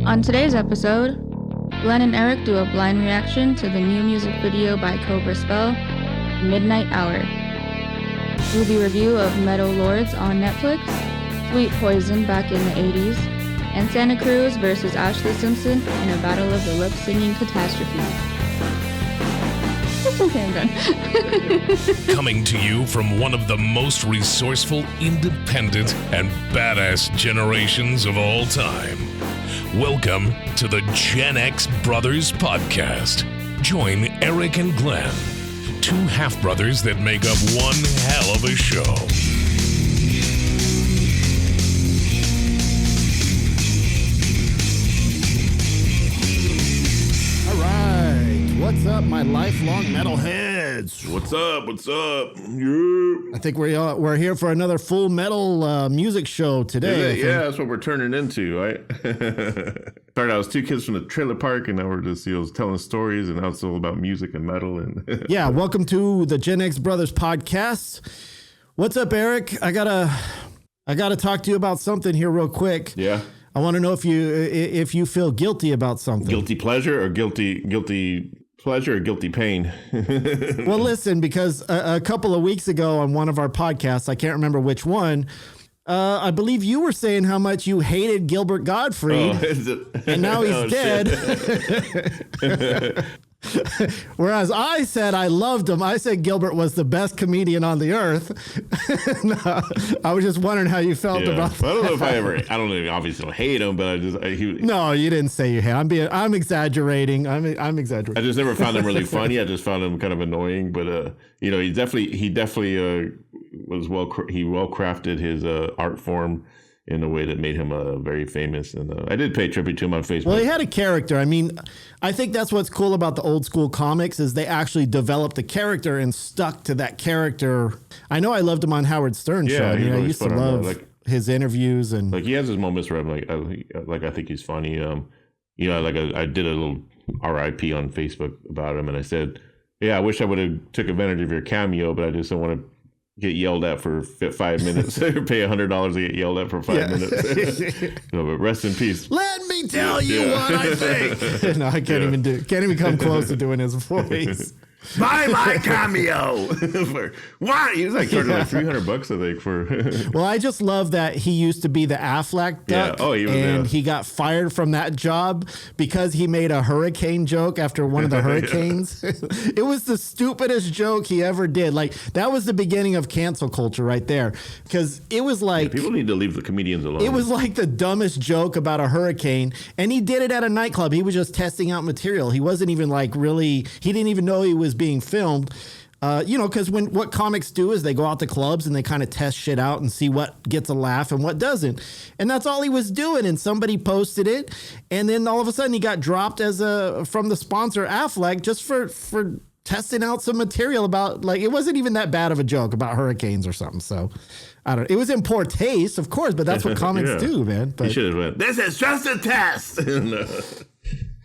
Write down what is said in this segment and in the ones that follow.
On today's episode, Glenn and Erik do a blind reaction to the new music video by Cobra Spell, Midnight Hour. Movie review of Metal Lords on Netflix, Sweet Poison back in the 80s, and Santa Cruz versus Ashlee Simpson in a battle of the lip-singing catastrophe. Okay, I'm done. Coming to you from one of the most resourceful, independent, and badass generations of all time. Welcome to the Gen X Brothers Podcast. Join Erik and Glenn, two half-brothers that make up one hell of a show. What's up, my lifelong metalheads? What's up? What's up? Yeah. I think we're here for another full metal music show today. Yeah, that's what we're turning into, right? Started out as two kids from the trailer park, and now we're just telling stories, and now it's all about music and metal. And yeah, welcome to the Gen X Brothers Podcast. What's up, Erik? I gotta talk to you about something here real quick. Yeah. I want to know if you feel guilty about something. Guilty pleasure or guilty pleasure or guilty pain? Well, listen, because a couple of weeks ago on one of our podcasts, I can't remember which one, I believe you were saying how much you hated Gilbert Gottfried, and now he's dead. Whereas I said I loved him. I said Gilbert was the best comedian on the earth. No, I was just wondering how you felt about that. I don't know if I don't know, obviously don't hate him, but No, you didn't say you hate. I'm exaggerating. I'm exaggerating. I just never found him really funny. I just found him kind of annoying, but he definitely he well crafted his art form in a way that made him very famous. And I did pay tribute to him on Facebook. Well, he had a character. I mean, I think that's what's cool about the old school comics is they actually developed a character and stuck to that character. I know I loved him on Howard Stern show. I mean, I used to love his interviews, and he has his moments where I'm I think he's funny. I did a little RIP on Facebook about him, and I said, yeah, I wish I would have took advantage of your cameo, but I just don't want to get yelled at for 5 minutes or pay $100 to get yelled at for 5 minutes. No, but rest in peace. Let me tell you what I think. No, I can't even come close to doing his voice. Buy my cameo. Why? He was charging $300, I think, for. Well, I just love that he used to be the Affleck duck, he got fired from that job because he made a hurricane joke after one of the hurricanes. It was the stupidest joke he ever did. That was the beginning of cancel culture right there, because it was people need to leave the comedians alone. It was like the dumbest joke about a hurricane, and he did it at a nightclub. He was just testing out material. He wasn't even he didn't even know he was being filmed, because what comics do is they go out to clubs and they kind of test shit out and see what gets a laugh and what doesn't. And that's all he was doing. And somebody posted it, and then all of a sudden he got dropped from the sponsor Affleck just for testing out some material about it wasn't even that bad of a joke about hurricanes or something. So I don't know. It was in poor taste, of course, but that's what comics do, man. But he should have went, "This is just a test."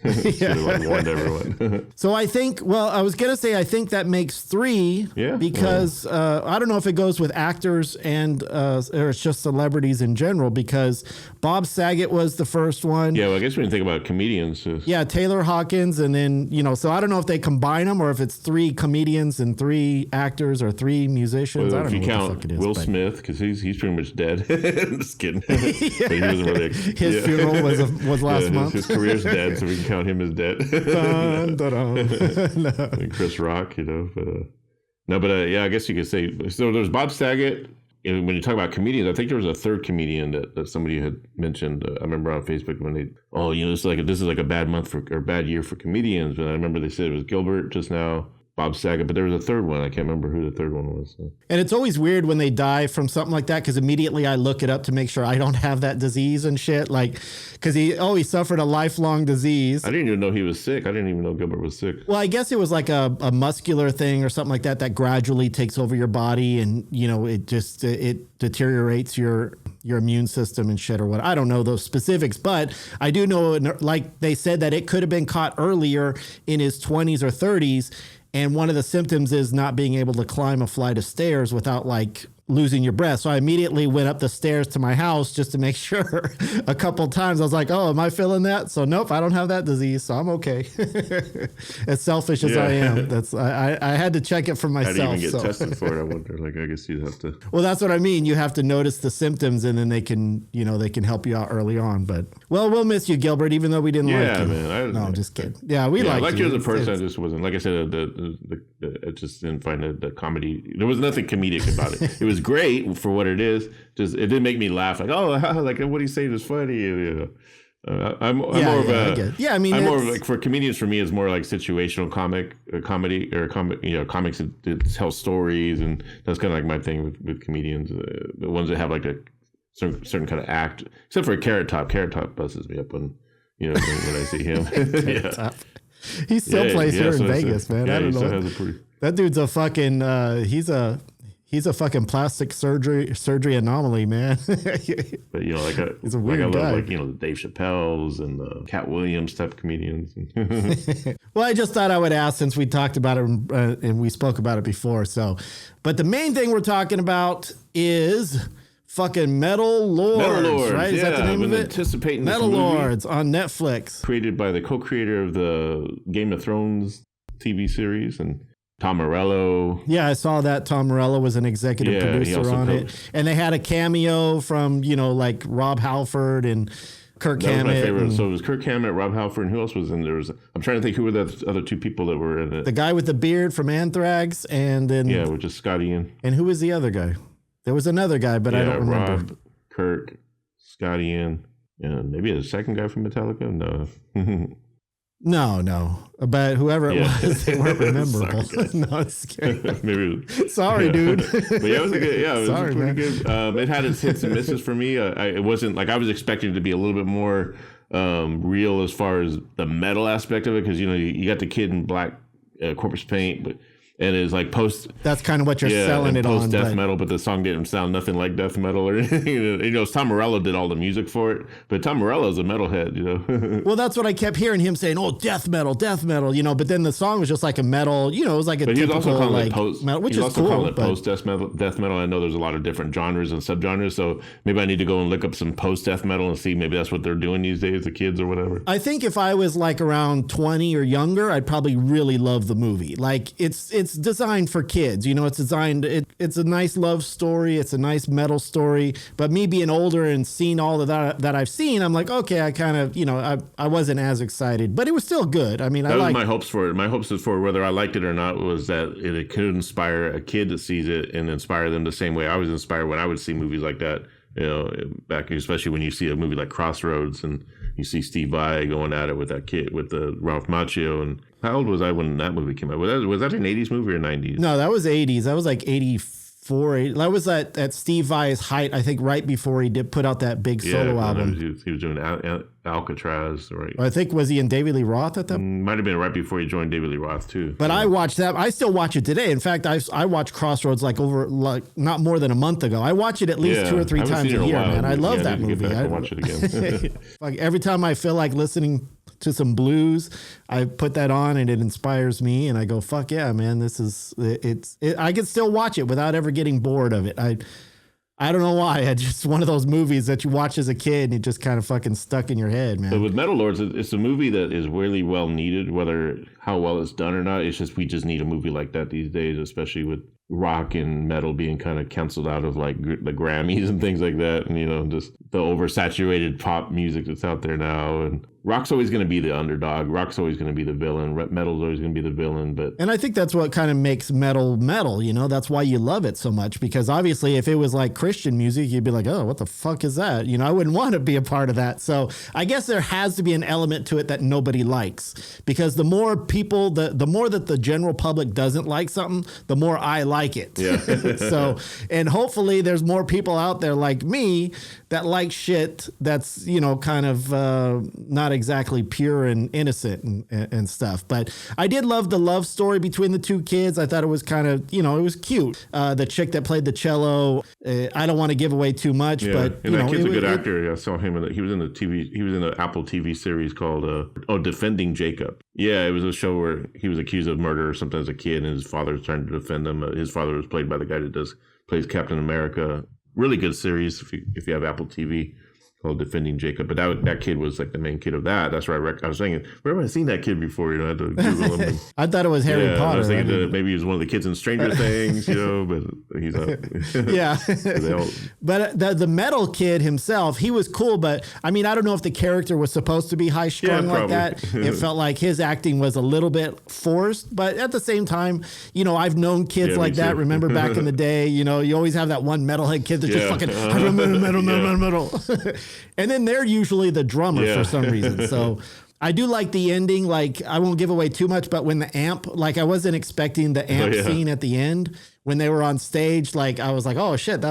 Warned everyone. So I think that makes 3 because I don't know if it goes with actors or it's just celebrities in general, because Bob Saget was the first one. Yeah, well, I guess when you think about comedians. Yeah, Taylor Hawkins, and then, so I don't know if they combine them or if it's 3 comedians and 3 acters or 3 musicians. Well, I don't know what the fuck it is. Will Smith, because he's pretty much dead. Just kidding. But he wasn't really his funeral was last month. His career's dead, so we can count him as dead. Dun, dun, dun. No. And Chris Rock, but I guess you could say. So there's Bob Saget. When you talk about comedians, I think there was a third comedian that somebody had mentioned. I remember on Facebook when this is like a bad month or bad year for comedians. But I remember they said it was Gilbert just now, Bob Saget, but there was a third one. I can't remember who the third one was. So. And it's always weird when they die from something like that, because immediately I look it up to make sure I don't have that disease and shit. Because he suffered a lifelong disease. I didn't even know he was sick. I didn't even know Gilbert was sick. Well, I guess it was like a muscular thing or something like that gradually takes over your body, and it deteriorates your immune system and shit or what. I don't know those specifics, but I do know, like they said, that it could have been caught earlier in his 20s or 30s. And one of the symptoms is not being able to climb a flight of stairs without losing your breath. So I immediately went up the stairs to my house just to make sure a couple times. I was like, oh, am I feeling that? So nope, I don't have that disease. So I'm okay. As selfish as I am, I had to check it for myself. How do you even get tested for it? I wonder. Like, I guess you'd have to. Well, that's what I mean. You have to notice the symptoms, and then they can help you out early on. But we'll miss you, Gilbert, even though we didn't like you. Man. No, just kidding. Yeah, we liked you as a person. I just wasn't, like I said, I just didn't find the comedy. There was nothing comedic about it. It was great for what it is. Just it didn't make me laugh. Like, oh, like what he's saying is funny. You know. I'm more of a. I mean, I'm more of like, for comedians. For me, it's more like situational comedy or comics that tell stories, and that's kind of like my thing with comedians. The ones that have like a certain kind of act, except for Carrot Top. Carrot Top busts me up when when I see him. He still plays here in Vegas, man. I don't know. That dude's a fucking. He's a fucking plastic surgery anomaly, man. But he's a weird guy. Love the Dave Chappelle's and the Cat Williams type comedians. Well, I just thought I would ask since we talked about it and we spoke about it before. So, but the main thing we're talking about is fucking Metal Lords, right? Is that the name of it? Anticipating Metal Lords on Netflix. Created by the co-creator of the Game of Thrones TV series and Tom Morello. Yeah, I saw that. Tom Morello was an executive producer on it. And they had a cameo from, like Rob Halford and Kirk Hammett. That was my favorite. So it was Kirk Hammett, Rob Halford, and who else was in there? I'm trying to think who were the other two people that were in it. The guy with the beard from Anthrax, and then... Yeah, which is Scott Ian. And who was the other guy? There was another guy, but I don't remember. Rob, Kirk, Scott Ian, and maybe a second guy from Metallica? No. No. But whoever it was, they weren't memorable. No, it's scary. Maybe. Sorry, dude. But it was a good. Yeah, it was pretty good. It had its hits and misses for me. It wasn't like I was expecting it to be a little bit more real as far as the metal aspect of it, because you got the kid in black corpse paint, but. And it's like post. That's kind of what you're selling it on. Post death metal, but the song didn't sound nothing like death metal or anything. Tom Morello did all the music for it, but Tom Morello's a metalhead, Well, that's what I kept hearing him saying. Oh, death metal. But then the song was just like a metal. It was like a but typical also like post metal, which is also cool. It post death metal. I know there's a lot of different genres and subgenres, so maybe I need to go and look up some post death metal and see maybe that's what they're doing these days, the kids or whatever. I think if I was like around 20 or younger, I'd probably really love the movie. Like it's designed for kids, it's designed, it's a nice love story, it's a nice metal story, but me being older and seeing all of that I've seen, I'm like, okay, I kind of, I wasn't as excited, but it was still good. I mean, that was my hopes for it. My hopes for whether I liked it or not was that it could inspire a kid that sees it and inspire them the same way I was inspired when I would see movies like that, back, especially when you see a movie like Crossroads and you see Steve Vai going at it with that kid, with the Ralph Macchio. And how old was I when that movie came out? Was that an 80s movie or 90s? No, that was 80s. That was like 84. That was at Steve Vai's height, I think, right before he did put out that big solo album. He was doing Alcatraz, right? I think, was he in David Lee Roth at that? Might have been right before he joined David Lee Roth, too. But I watched that. I still watch it today. In fact, I watched Crossroads not more than a month ago. I watch it at least 2 or 3 times a year, man. I love that movie. I watch it again. Like every time I feel like listening to some blues, I put that on and it inspires me, and I go, fuck yeah, man, this is I can still watch it without ever getting bored of it. I don't know why. It's just one of those movies that you watch as a kid and it just kind of fucking stuck in your head, man. But with Metal Lords, it's a movie that is really well needed, whether how well it's done or not. It's just we just need a movie like that these days, especially with rock and metal being kind of canceled out of like the Grammys and things like that, and just the oversaturated pop music that's out there now. And rock's always going to be the underdog. Rock's always going to be the villain. Metal's always going to be the villain. And I think that's what kind of makes metal. That's why you love it so much, because obviously if it was like Christian music, you'd be like, oh, what the fuck is that? I wouldn't want to be a part of that. So I guess there has to be an element to it that nobody likes, because the more people, the more that the general public doesn't like something, the more I like it. Yeah. So, and hopefully there's more people out there like me that like shit that's, kind of not exactly pure and innocent and stuff. But I did love the love story between the two kids. I thought it was kind of, it was cute. The chick that played the cello, I don't want to give away too much, but and that kid's a good actor. I saw him he was in the Apple TV series called Defending Jacob. Yeah, it was a show where he was accused of murder or something as a kid, and his father was trying to defend him. His father was played by the guy that plays plays Captain America. Really good series if you have Apple TV, called Defending Jacob. But that kid was like the main kid of that. That's right. I was thinking, where have I seen that kid before? I had to Google him. I thought it was Harry Potter. I was thinking maybe he was one of the kids in Stranger Things, but he's not. Yeah. But the metal kid himself, he was cool. But I mean, I don't know if the character was supposed to be high strung like that. It felt like his acting was a little bit forced. But at the same time, I've known kids like that. Remember back in the day, you always have that one metalhead kid that's just fucking metal. And then they're usually the drummer for some reason. So I do like the ending. Like, I won't give away too much, but when the amp, like, I wasn't expecting the amp scene at the end when they were on stage. Like, I was like, oh shit,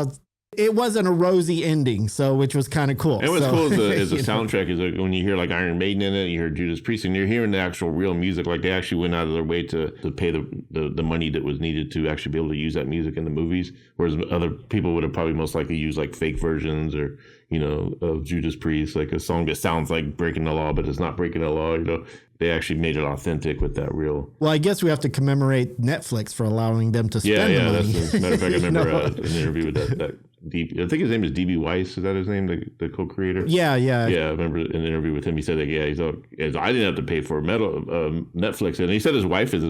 it wasn't a rosy ending, which was kind of cool. And what's cool is the soundtrack is like when you hear like Iron Maiden in it, you hear Judas Priest, and you're hearing the actual real music. Like, they actually went out of their way to pay the money that was needed to actually be able to use that music in the movies. Whereas other people would have probably most likely used like fake versions or, of Judas Priest, like a song that sounds like breaking the law, but it's not breaking the law. They actually made it authentic with that real. Well, I guess we have to commemorate Netflix for allowing them to spend the money. As a matter of fact, I remember an interview with that I think his name is D.B. Weiss. Is that his name, the co-creator? Yeah. Yeah, I remember an interview with him. He said that, I didn't have to pay for Netflix. And he said his wife is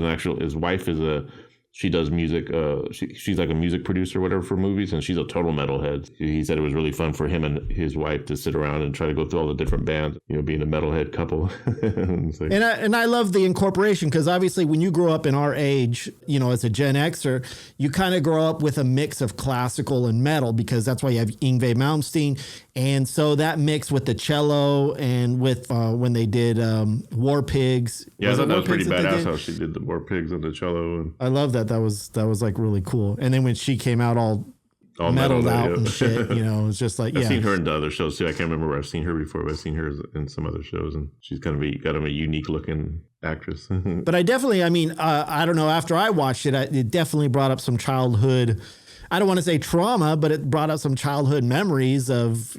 she does music. She's like a music producer or whatever for movies, and she's a total metalhead. He said it was really fun for him and his wife to sit around and try to go through all the different bands, being a metalhead couple. And I love the incorporation, because obviously when you grow up in our age, as a Gen Xer, you kind of grow up with a mix of classical and metal, because that's why you have Yngwie Malmsteen. And so that mix with the cello and with when they did War Pigs. Yeah, I thought that was pretty badass how she did the War Pigs on the cello. I love that. That was like really cool. And then when she came out all metalled out and shit, it's just like, I've seen her in the other shows too. I can't remember where I've seen her before, but I've seen her in some other shows, and she's kind of a unique looking actress. But I definitely, I don't know, after I watched it, it definitely brought up some childhood, I don't want to say trauma, but it brought up some childhood memories of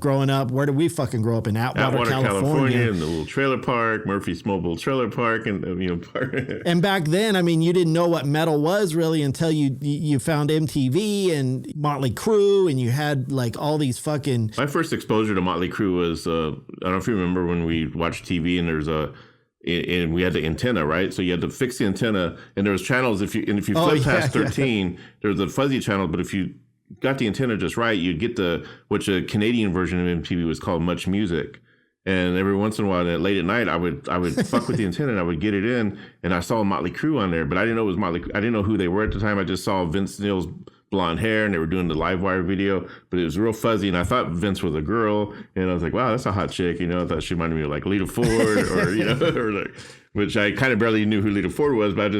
growing up. Where did we fucking grow up? In Atwater, California. In the little trailer park, Murphy's Mobile Trailer Park. And back then, you didn't know what metal was really until you found MTV and Motley Crue, and you had like all these fucking... My first exposure to Motley Crue was, I don't know if you remember when we watched TV and there's and we had the antenna, right? So you had to fix the antenna, and there was channels. If you flip past 13, there was a fuzzy channel. But if you got the antenna just right, you'd get which a Canadian version of MTV was called Much Music. And every once in a while, late at night, I would fuck with the antenna, and I would get it in, and I saw Motley Crue on there, but I didn't know it was Motley. I didn't know who they were at the time. I just saw Vince Neil's blonde hair, and they were doing the Livewire video, but it was real fuzzy, and I thought Vince was a girl, and I was like, wow, that's a hot chick, I thought she reminded me of like Lita Ford, or which I kind of barely knew who Lita Ford was, but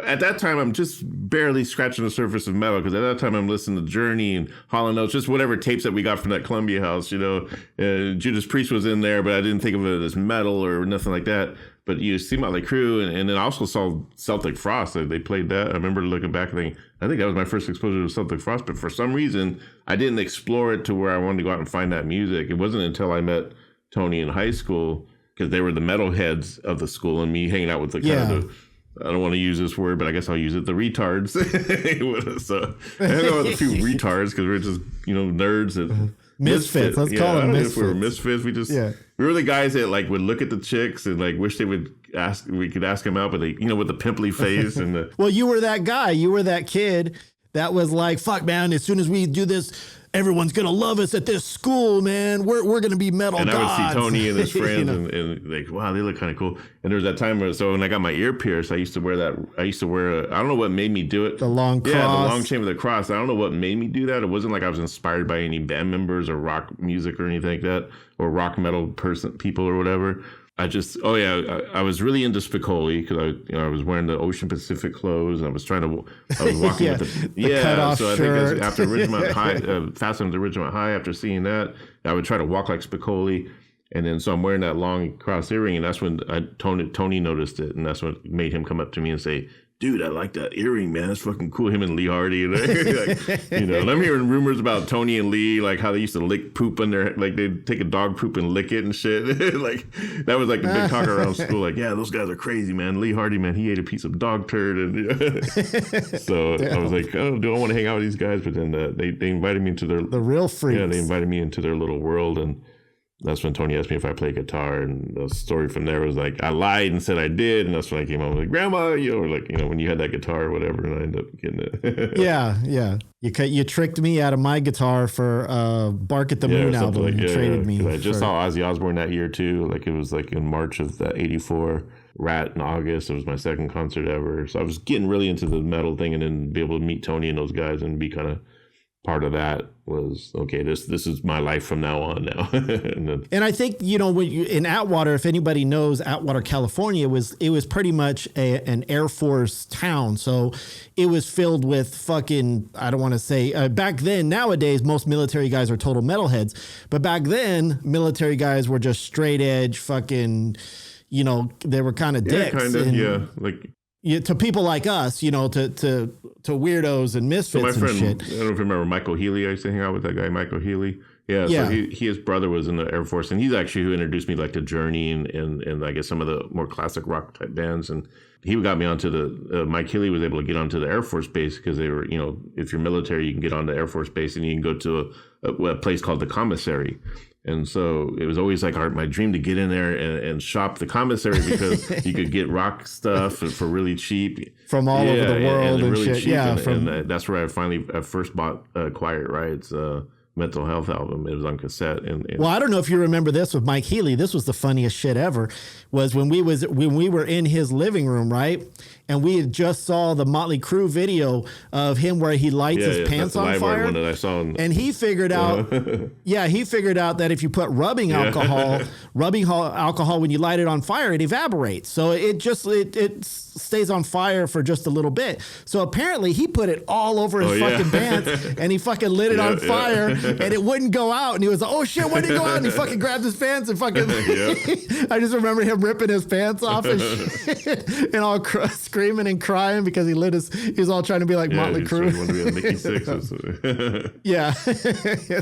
at that time, I'm just barely scratching the surface of metal, because at that time, I'm listening to Journey and Hall & Oates, just whatever tapes that we got from that Columbia house, Judas Priest was in there, but I didn't think of it as metal or nothing like that. But you see Motley Crue, and then I also saw Celtic Frost. They played that. I remember looking back and thinking, I think that was my first exposure to Celtic Frost. But for some reason, I didn't explore it to where I wanted to go out and find that music. It wasn't until I met Tony in high school, because they were the metal heads of the school, and me hanging out with the kind of I don't want to use this word, but I guess I'll use it, the retards. So I hung out with a few retards, because we're just, nerds that... Misfits. Let's call them misfits. If we were misfits, we were the guys that like would look at the chicks and like wish we could ask them out, but they, with the pimply face and the... Well, you were that guy. You were that kid that was like, fuck, man, as soon as we do this, everyone's going to love us at this school, man. We're going to be metal gods. And I would see Tony and his friends and like, wow, they look kind of cool. And there was that time so when I got my ear pierced, I used to wear I don't know what made me do it. The long cross. Yeah, the long chain with the cross. I don't know what made me do that. It wasn't like I was inspired by any band members or rock music or anything like that, or rock metal people or whatever. I was really into Spicoli, because I was wearing the Ocean Pacific clothes, and I was walking with the cutoff so I shirt. think after Ridgemont High, Fastened to Ridgemont High, after seeing that, I would try to walk like Spicoli, and then so I'm wearing that long cross earring, and that's when Tony noticed it, and that's what made him come up to me and say, dude, I like that earring, man. It's fucking cool. Him and Lee Hardy. Like, and I'm hearing rumors about Tony and Lee, like how they used to lick poop in their, like they'd take a dog poop and lick it and shit. Like that was like the big talk around school. Like, yeah, those guys are crazy, man. Lee Hardy, man, he ate a piece of dog turd. And so I was like, oh, do I want to hang out with these guys? But then they invited me into the real freaks. Yeah, they invited me into their little world. And that's when Tony asked me if I play guitar, and the story from there was like I lied and said I did, and that's when I came home like, Grandma, or like when you had that guitar or whatever, and I ended up getting it. yeah. You tricked me out of my guitar for Bark at the Moon album. Like, you traded me. I just saw Ozzy Osbourne that year too. Like it was like in March of that '84. Rat in August. It was my second concert ever. So I was getting really into the metal thing, and then be able to meet Tony and those guys and be kind of part of that was okay. This is my life from now on now. and I think when in Atwater, if anybody knows Atwater, California, it was pretty much an Air Force town. So it was filled with fucking, I don't want to say back then. Nowadays, most military guys are total metalheads, but back then, military guys were just straight edge fucking. They were kind of dicks. Yeah, kind of. Like. Yeah, to people like us, to weirdos and misfits. So my friend, and shit. I don't know if you remember Michael Healy. I used to hang out with that guy, Michael Healy. Yeah. So his brother was in the Air Force, and he's actually who introduced me like to Journey and I guess some of the more classic rock type bands. And he got me onto Mike Healy was able to get onto the Air Force base because they were, if you're military, you can get on the Air Force base and you can go to a place called the commissary. And so it was always like my dream to get in there and shop the commissary because you could get rock stuff for really cheap from all over the world and really shit. Cheap. Yeah, and that's where I first bought Quiet Riot's Mental Health album. It was on cassette. And well, I don't know if you remember this with Mike Healy. This was the funniest shit ever. Was when we were in his living room, right? And we had just saw the Motley Crue video of him where he lights his pants on fire. One that I saw and he figured out, he figured out that if you put rubbing alcohol when you light it on fire, it evaporates. So it stays on fire for just a little bit. So apparently he put it all over his fucking pants and he fucking lit it on fire and it wouldn't go out. And he was like, oh shit, why did it go out? And he fucking grabbed his pants and fucking, I just remember him ripping his pants off and shit and all screaming and crying because he was all trying to be like Motley Crue. He wanted to be a Mickey Six. Yeah,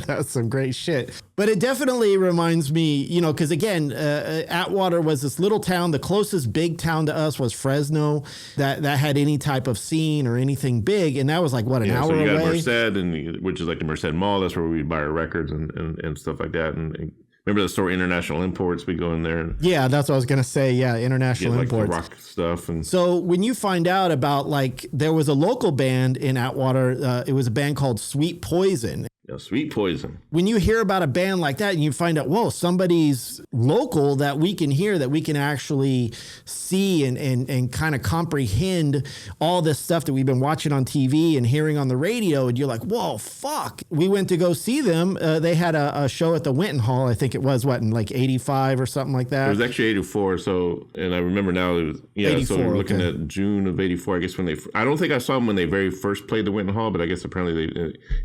that's some great shit. But it definitely reminds me, because again, Atwater was this little town. The closest big town to us was Fresno that had any type of scene or anything big. And that was like, an hour away? So you got Merced, which is like the Merced Mall. That's where we'd buy our records and stuff like that. And remember the store International Imports? We go in there. Yeah, that's what I was going to say. Yeah, International Imports. Like the rock stuff. And so when you find out about there was a local band in Atwater, it was a band called Sweet Poison. Yeah, Sweet Poison. When you hear about a band like that and you find out, whoa, somebody's local that we can hear, that we can actually see and kind of comprehend all this stuff that we've been watching on TV and hearing on the radio. And you're like, whoa, fuck. We went to go see them. They had a show at the Winton Hall. I think it was, in like 85 or something like that? It was actually 84. So, and I remember now it was, 84, so we're looking at June of 84, I guess I don't think I saw them when they very first played the Winton Hall, but I guess apparently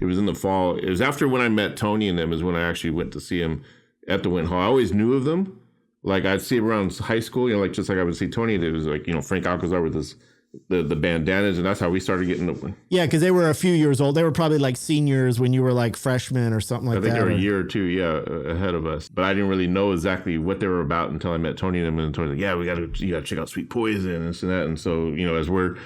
it was in the fall. It was after when I met Tony and them is when I actually went to see him at the Winton Hall. I always knew of them. Like I'd see him around high school, just like I would see Tony. There was like, Frank Alcazar with the bandanas, and that's how we started getting the. Yeah, because they were a few years old. They were probably like seniors when you were like freshmen or something like that. I think they were a year or two, ahead of us. But I didn't really know exactly what they were about until I met Tony and them. And Tony's like, you got to check out Sweet Poison and this and that. And so, as we're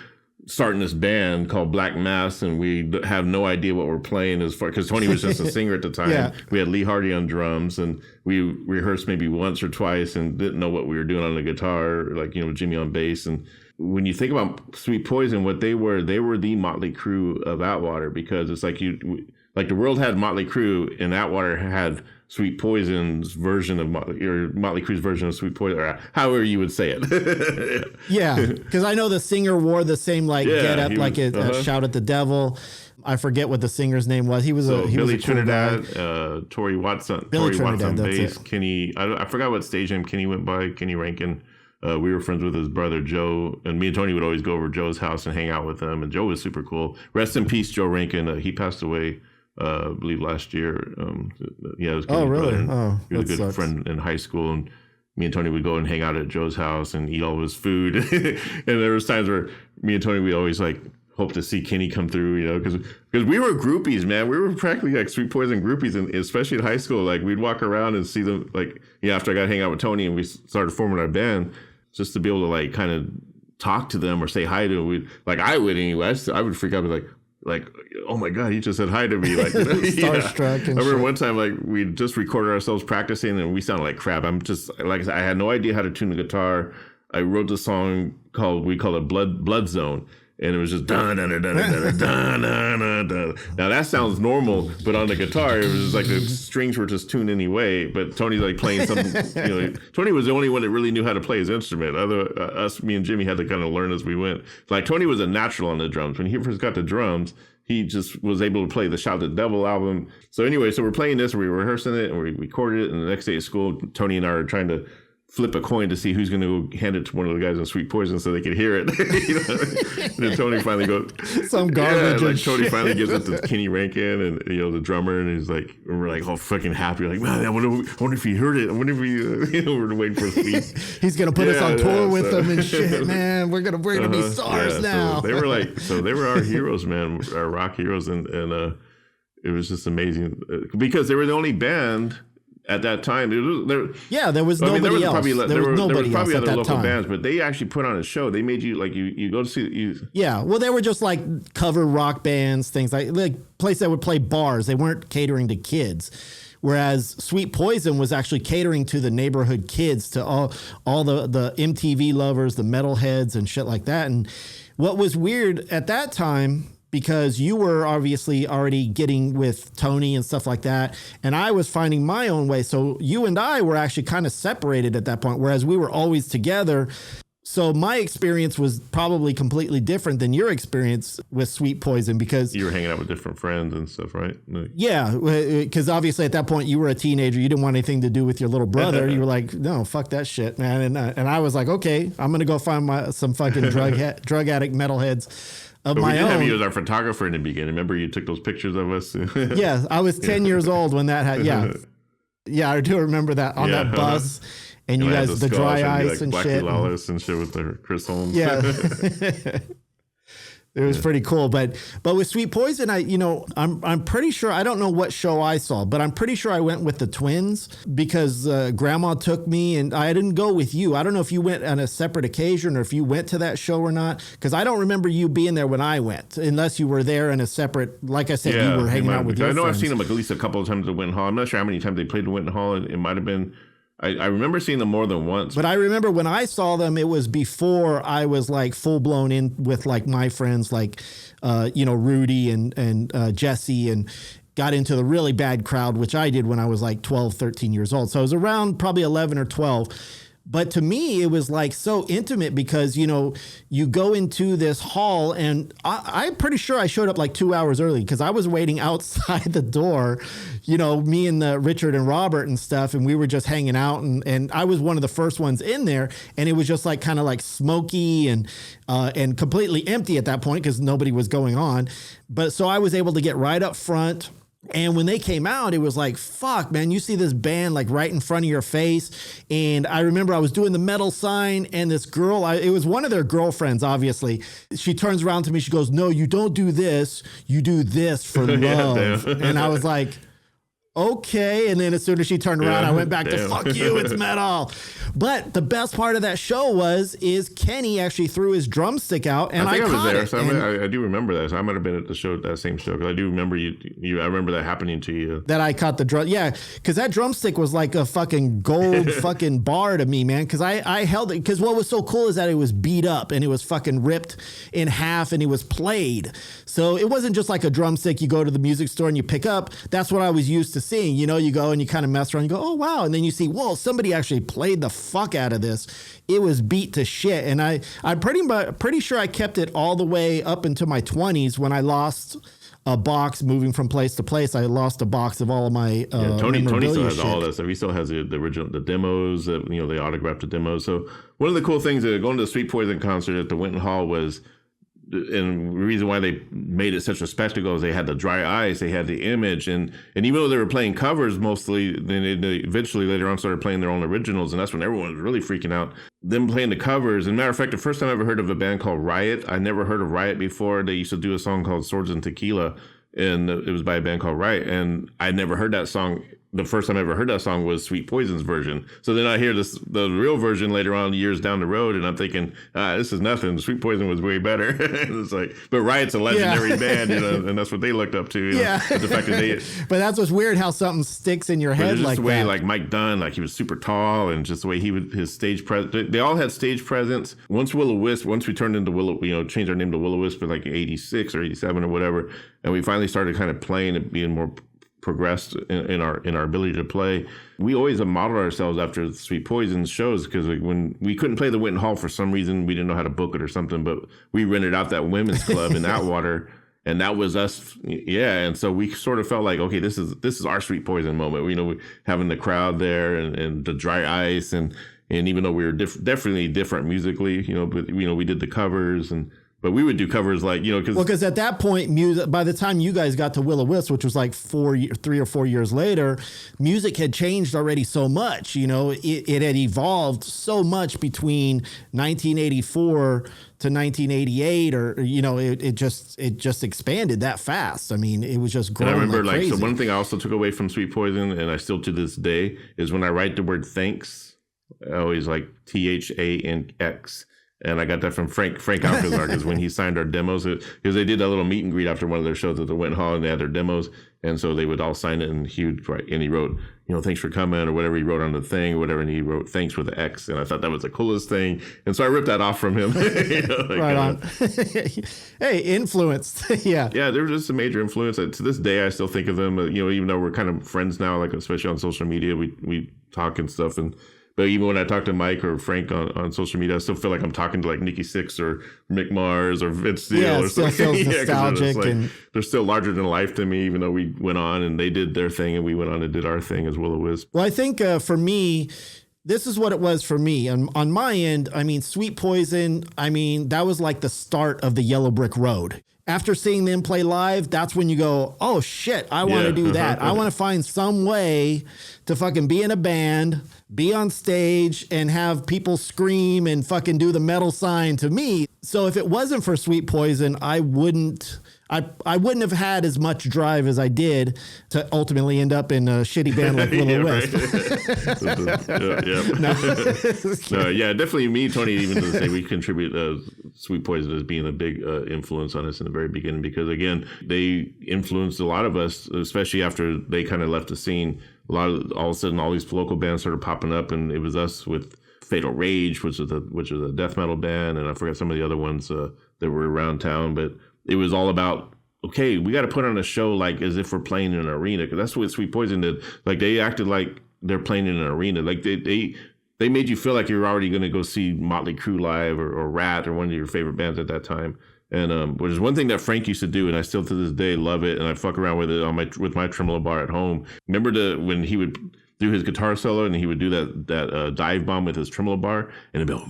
starting this band called Black Mass, and we have no idea what we're playing as far, because Tony was just a singer at the time. Yeah. We had Lee Hardy on drums, and we rehearsed maybe once or twice and didn't know what we were doing on the guitar, like, Jimmy on bass. And when you think about Sweet Poison, what they were the Motley Crue of Atwater, because it's like the world had Motley Crue and Atwater had Sweet Poison's version of Motley Crue's version of Sweet Poison, or however you would say it. Yeah, because I know the singer wore the same get up, like a Shout at the Devil. I forget what the singer's name was. He was Billy Trinidad, Tori Watson, bass, Kenny. I forgot what stage name Kenny went by. Kenny Rankin. We were friends with his brother Joe, and me and Tony would always go over to Joe's house and hang out with him. And Joe was super cool. Rest in peace, Joe Rankin. He passed away. I believe last year. It was Kenny's brother. Oh, he was a good friend in high school, and me and Tony would go and hang out at Joe's house and eat all of his food. And there was times where me and Tony, we always like hope to see Kenny come through, you know, because we were groupies, man. We were practically like Sweet Poison groupies, and especially in high school. Like we'd walk around and see them, like, after I got to hang out with Tony and we started forming our band, just to be able to like kind of talk to them or say hi to them. I would anyway. I would freak out and be like, oh my God, he just said hi to me. Like, starstruck. I remember one time, like, we just recorded ourselves practicing and we sounded like crap. I'm just, like I said, I had no idea how to tune the guitar. I wrote the song we call it Blood Zone. And it was just dun dun dun dun dun dun dun dun. Now that sounds normal, but on the guitar, it was just like the strings were just tuned anyway. But Tony's like playing something. Tony was the only one that really knew how to play his instrument. Me and Jimmy had to kind of learn as we went. Like Tony was a natural on the drums. When he first got the drums, he just was able to play the Shout the Devil album. So anyway, so we're playing this, we were rehearsing it, and we recorded it. And the next day at school, Tony and I are trying to flip a coin to see who's going to hand it to one of the guys in Sweet Poison so they could hear it. And then Tony finally goes, some garbage. Yeah, like Tony finally gives it to Kenny Rankin and the drummer, and he's like, we're like all fucking happy, like, man, I wonder if he heard it. I wonder if we're waiting for a speech. He's gonna put us on tour with them and shit, man. We're gonna be stars now. So they were our heroes, man, our rock heroes, and it was just amazing because they were the only band. At that time, there was nobody else. There was probably else other at that local time. bands, but they actually put on a show. They made you like you go to see you. Yeah, well, they were just like cover rock bands, things like place that would play bars. They weren't catering to kids, whereas Sweet Poison was actually catering to the neighborhood kids, to all the MTV lovers, the metalheads, and shit like that. And what was weird at that time, because you were obviously already getting with Tony and stuff like that, and I was finding my own way. So you and I were actually kind of separated at that point, whereas we were always together. So my experience was probably completely different than your experience with Sweet Poison, because you were hanging out with different friends and stuff, right? Yeah, because obviously at that point you were a teenager. You didn't want anything to do with your little brother. You were like, no, fuck that shit, man. And I was like, okay, I'm gonna go find some fucking drug addict metalheads. But we did have you as our photographer in the beginning. Remember, you took those pictures of us? Yeah, I was 10 years old when that happened. Yeah, I do remember that on that bus. And you guys, the dry ice and Black shit. Lawless and shit with the Chris Holmes. Yeah. It was pretty cool. But with Sweet Poison, I'm pretty sure, I don't know what show I saw, but I'm pretty sure I went with the twins because Grandma took me, and I didn't go with you. I don't know if you went on a separate occasion or if you went to that show or not, because I don't remember you being there when I went, unless you were there in a separate, like I said, you were hanging out with your friends. I know I've seen them at least a couple of times at Winton Hall. I'm not sure how many times they played at Winton Hall. It might have been... I remember seeing them more than once. But I remember when I saw them, it was before I was like full blown in with like my friends, like, Rudy and Jesse, and got into the really bad crowd, which I did when I was like 12, 13 years old. So I was around probably 11 or 12. But to me, it was like so intimate because, you go into this hall, and I'm pretty sure I showed up like 2 hours early because I was waiting outside the door, me and Richard and Robert and stuff. And we were just hanging out, and I was one of the first ones in there, and it was just like kind of like smoky and completely empty at that point because nobody was going on. But so I was able to get right up front. And when they came out, it was like, fuck, man, you see this band like right in front of your face. And I remember I was doing the metal sign, and this girl, it was one of their girlfriends, obviously. She turns around to me. She goes, no, you don't do this. You do this for love. And I was like, okay. And then as soon as she turned around, I went back to fuck you, it's metal. But the best part of that show is Kenny actually threw his drumstick out, and I think I was there. So I do remember that. So I might have been at the show, that same show, because I do remember you. I remember that happening to you. That I caught the drum. Yeah, because that drumstick was like a fucking gold fucking bar to me, man. Because I held it. Because what was so cool is that it was beat up and it was fucking ripped in half, and it was played. So it wasn't just like a drumstick you go to the music store and you pick up. That's what I was used to seeing. You go and you kind of mess around. You go, oh wow, and then you see, whoa, somebody actually played the fuck out of this. It was beat to shit, and I'm pretty sure I kept it all the way up into my 20s when I lost a box moving from place to place. I lost a box of all of my Tony still has shit. all that stuff. He still has the original, the demos, they autographed the demos. So one of the cool things going to the Sweet Poison concert at the Winton Hall was And the reason why they made it such a spectacle is they had the dry ice, they had the image, and even though they were playing covers mostly, then they eventually later on started playing their own originals, and that's when everyone was really freaking out. Them playing the covers. And matter of fact, the first time I ever heard of a band called Riot, I never heard of Riot before. They used to do a song called Swords and Tequila, and it was by a band called Riot, and I never heard that song. The first time I ever heard that song was Sweet Poison's version. So then I hear the real version later on years down the road, and I'm thinking, this is nothing. Sweet Poison was way better. It's like, but Riot's a legendary band, and that's what they looked up to. But the fact that they, but that's what's weird, how something sticks in your head just like the way, that. like Mike Dunn, like he was super tall, and just the way his stage presence. They all had stage presence. Once we turned into changed our name to Will-O-Wisp in like 86 or 87 or whatever, and we finally started kind of playing and being more progressed in our ability to play. We always modeled ourselves after Sweet Poison's shows, because when we couldn't play the Winton Hall for some reason, we didn't know how to book it or something, but we rented out that women's club in Atwater, and that was us. And so we sort of felt like, okay, this is our Sweet Poison moment. Having the crowd there and the dry ice, and even though we were definitely different musically, but we did the covers, but we would do covers like, because at that point, music, by the time you guys got to Will-O-Wisp, which was like 3 or 4 years later, music had changed already so much. It had evolved so much between 1984 to 1988, or it just expanded that fast. I mean, it was just growing. And I remember, like crazy. So one thing I also took away from Sweet Poison, and I still to this day, is when I write the word thanks, I always like THANX. And I got that from Frank Alcazar, because when he signed our demos, because they did a little meet and greet after one of their shows at the Winton Hall, and they had their demos, and so they would all sign it, and he would write, and he wrote, thanks for coming, or whatever he wrote on the thing, or whatever, and he wrote thanks with the X, and I thought that was the coolest thing, and so I ripped that off from him. Right on. Hey, influenced. Yeah, there was just a major influence. To this day, I still think of them. Even though we're kind of friends now, like especially on social media, we talk and stuff, but even when I talk to Mike or Frank on social media, I still feel like I'm talking to like Nikki Sixx or Mick Mars or Vince Steele. It still feels nostalgic. And they're still larger than life to me, even though we went on and they did their thing and we went on and did our thing as Will-O-Wisp. Well, I think for me, this is what it was for me. And on my end, I mean, Sweet Poison, that was like the start of the Yellow Brick Road. After seeing them play live, that's when you go, oh shit, I want to do that. I want to find some way to fucking be in a band, be on stage, and have people scream and fucking do the metal sign to me. So if it wasn't for Sweet Poison, I wouldn't have had as much drive as I did to ultimately end up in a shitty band like Will-O-Wisp. Definitely me, Tony, even to say we contribute Sweet Poison as being a big influence on us in the very beginning, because again, they influenced a lot of us, especially after they kind of left the scene. All of a sudden, all these local bands started popping up, and it was us with Fatal Rage, which is a death metal band, and I forgot some of the other ones that were around town, but it was all about, okay, we got to put on a show like as if we're playing in an arena, because that's what Sweet Poison did. Like they acted like they're playing in an arena. Like they made you feel like you're already going to go see Motley Crue live or Rat or one of your favorite bands at that time. And which is one thing that Frank used to do, and I still to this day love it, and I fuck around with it with my tremolo bar at home. Remember when he would do his guitar solo and he would do that dive bomb with his tremolo bar, and it'd be like,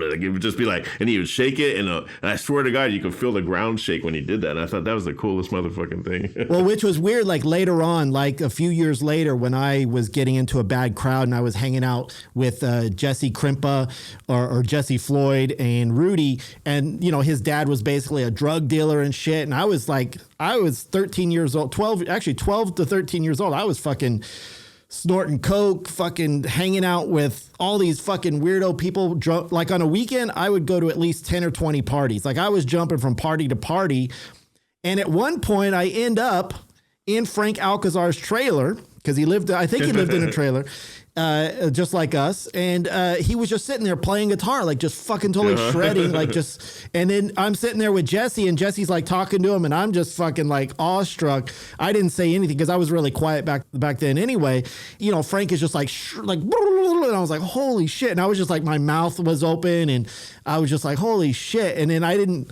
like it would just be like, and he would shake it, and I swear to God, you could feel the ground shake when he did that. And I thought that was the coolest motherfucking thing. Well, which was weird. Like later on, like a few years later, when I was getting into a bad crowd and I was hanging out with Jesse Krimpa or Jesse Floyd and Rudy, and his dad was basically a drug dealer and shit. And I was 13 years old, 12 to 13 years old. I was fucking snorting coke, fucking hanging out with all these fucking weirdo people. Like on a weekend, I would go to at least 10 or 20 parties. Like I was jumping from party to party. And at one point I end up in Frank Alcazar's trailer, because I think he lived in a trailer, just like us. And he was just sitting there playing guitar, like just fucking totally shredding, and then I'm sitting there with Jesse, and Jesse's like talking to him, and I'm just fucking like awestruck. I didn't say anything because I was really quiet back then anyway. Frank is just like, and I was like, holy shit. And I was just like, my mouth was open, and I was just like, holy shit. And then I didn't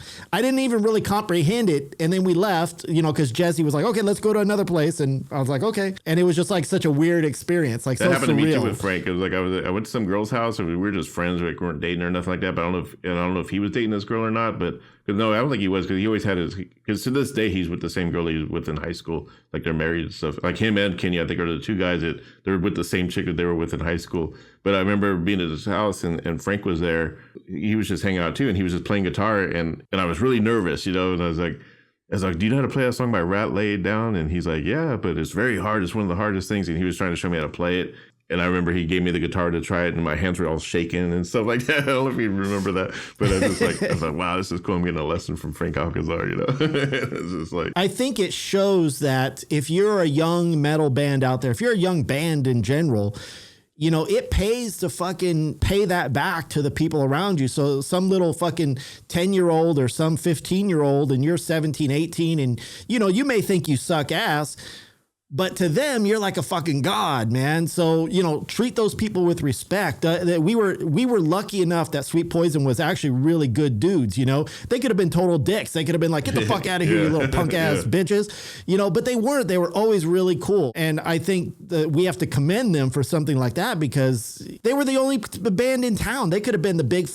even really comprehend it. And then we left, because Jesse was like, okay, let's go to another place. And I was like, okay. And it was just like such a weird experience, like that so happened surreal. To same with Frank. It was like I went to some girl's house and we were just friends. We weren't dating or nothing like that. But I don't know if he was dating this girl or not. But no, I don't think he was, because he always had because to this day he's with the same girl he was with in high school. Like they're married and stuff. Like him and Kenny, I think, are the two guys that they're with the same chick that they were with in high school. But I remember being at his house and Frank was there. He was just hanging out too, and he was just playing guitar, and I was really nervous, and I was like, do you know how to play that song by Rat Lay It Down? And he's like, yeah, but it's very hard. It's one of the hardest things. And he was trying to show me how to play it. And I remember he gave me the guitar to try it, and my hands were all shaking and stuff like that. I don't know if you remember that, but I was like, wow, this is cool. I'm getting a lesson from Frank Alcazar, It's just like, I think it shows that if you're a young metal band out there, if you're a young band in general, it pays to fucking pay that back to the people around you. So some little fucking 10-year-old or some 15-year-old and you're 17, 18 and, you may think you suck ass, but to them, you're like a fucking god, man. So, treat those people with respect. We were lucky enough that Sweet Poison was actually really good dudes, They could have been total dicks. They could have been like, get the fuck out of here, you little punk ass bitches, but they weren't. They were always really cool. And I think that we have to commend them for something like that, because they were the only band in town. They could have been the big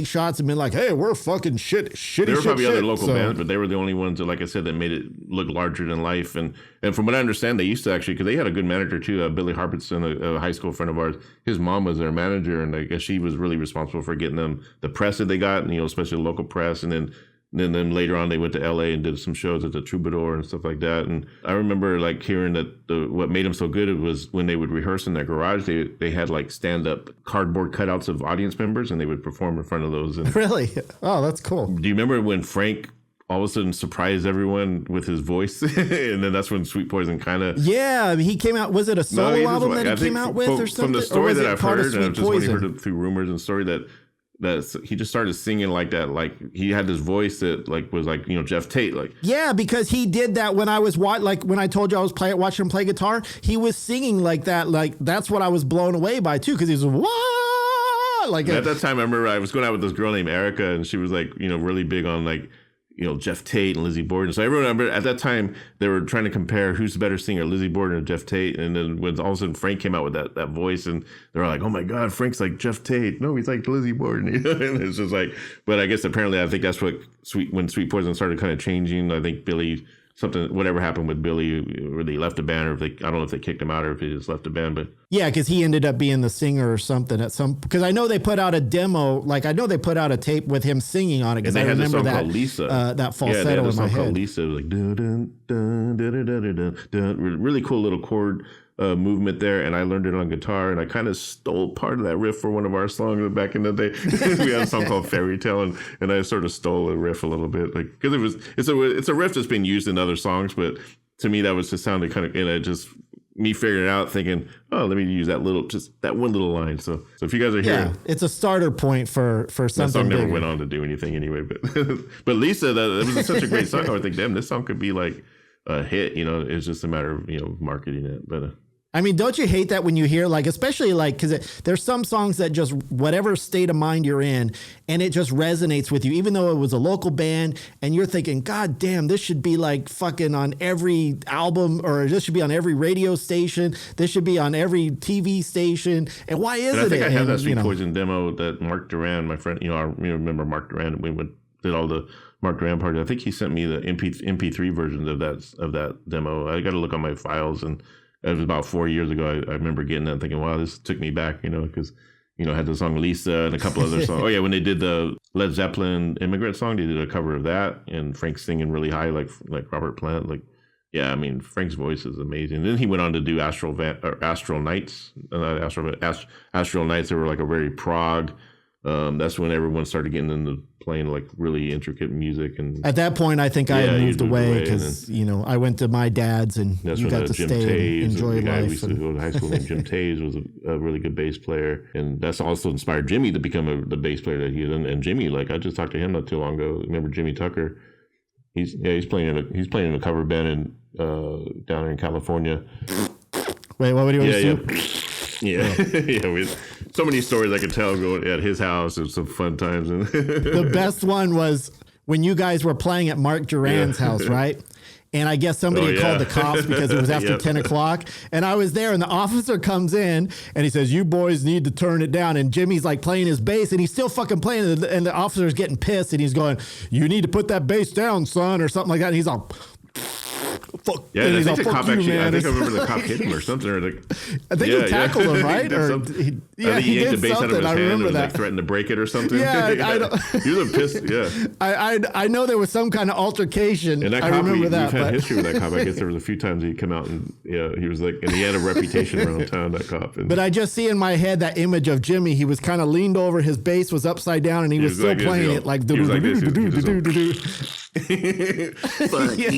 shots and been like, hey, we're fucking shitty. There were probably other local bands, but they were the only ones that, like I said, that made it look larger than life. And from what I understand, they used to actually, because they had a good manager too, Billy Harpetson, a high school friend of ours. His mom was their manager, and I guess she was really responsible for getting them the press that they got, and especially the local press. And then later on, they went to LA and did some shows at the Troubadour and stuff like that. And I remember like hearing that what made them so good was when they would rehearse in their garage, they had like stand up cardboard cutouts of audience members, and they would perform in front of those. And really? Oh, that's cool. Do you remember when Frank all of a sudden surprised everyone with his voice? And then that's when Sweet Poison kind of... Yeah, he came out... Was it a solo album that he came out with or something? From the story that I've heard, and I've just only heard it through rumors and story, that he just started singing like that. Like he had this voice that like was like, Jeff Tate. Like, yeah, because he did that when I was when I told you I was watching him play guitar, he was singing like that. Like that's what I was blown away by too, because he was like at that time. I remember I was going out with this girl named Erica, and she was like, really big on like, Jeff Tate and Lizzie Borden. So I remember at that time they were trying to compare who's the better singer, Lizzie Borden or Jeff Tate. And then when all of a sudden Frank came out with that voice, and they're like, oh my God, Frank's like Jeff Tate. No, he's like Lizzie Borden. And it's just like, but I guess apparently I think that's what when Sweet Poison started kind of changing. I think Billy, whatever happened with Billy, or they left the band, or I don't know if they kicked him out or if he just left the band, but yeah, because he ended up being the singer or something because I know they put out a demo, like I know they put out a tape with him singing on it, because I remember that Lisa. That falsetto in my head. Called Lisa. It was like dun, dun, dun, dun, dun, dun, dun. Really cool little chord movement there, and I learned it on guitar, and I kind of stole part of that riff for one of our songs back in the day. We had a song called Fairy Tale, and I sort of stole a riff a little bit, like because it's a riff that's been used in other songs, but to me that was just sounded kind of, just me figuring it out, thinking, oh, let me use that one little line. So if you guys are here, it's a starter point for something. That song never bigger. went on to do anything anyway, but Lisa, that was such a great song. I would think, damn, this song could be like a hit. It's just a matter of marketing it, but. I mean, don't you hate that when you hear especially because there's some songs that just whatever state of mind you're in, and it just resonates with you, even though it was a local band, and you're thinking, God damn, this should be like fucking on every album, or this should be on every radio station, this should be on every TV station, and why isn't it? I think I have that Sweet Poison demo that Mark Duran, my friend, I remember Mark Duran. We did all the Mark Duran party. I think he sent me the MP3 versions of that demo. I got to look on my files, and it was about 4 years ago. I remember getting that and thinking, wow, this took me back, because, I had the song Lisa and a couple other songs. Oh, yeah, when they did the Led Zeppelin Immigrant song, they did a cover of that, and Frank's singing really high like Robert Plant. Like, yeah, I mean, Frank's voice is amazing. And then he went on to do Astral Nights. Astral Nights, they were like a very prog. That's when everyone started getting into playing like really intricate music, and at that point I think I had moved away because I went to my dad's, and you got to stay and enjoy life. We used to go to high school named Jim Taves was a really good bass player, and that's also inspired Jimmy to become the bass player that he is. And Jimmy, like I just talked to him not too long ago. Remember Jimmy Tucker? He's playing in a cover band down in California. Wait, what would you want to do? Yeah, yeah. So many stories I could tell going at his house. It was some fun times. The best one was when you guys were playing at Mark Duran's house, right? And I guess somebody had called the cops because it was after 10 o'clock. And I was there, and the officer comes in and he says, "You boys need to turn it down." And Jimmy's like playing his bass, and he's still fucking playing. And the officer's getting pissed, and he's going, "You need to put that bass down, son," or something like that. And he's all, "Fuck." Yeah, and I think the cop you, actually, man. I think I remember the cop hit him or something. Or like, I think he tackled him, right? Or he yanked did the bass out of something. his I hand remember and that. like threatened to break it or something. Yeah, I don't. He was a piss. Yeah. I know there was some kind of altercation. And that I cop, remember that. We've had history with that cop. I guess there was a few times he'd come out and he was like, and he had a reputation around town, that cop. And but I just see in my head that image of Jimmy. He was kind of leaned over, his bass was upside down, and he was still like this, playing you know, it like he was like this, fuck you.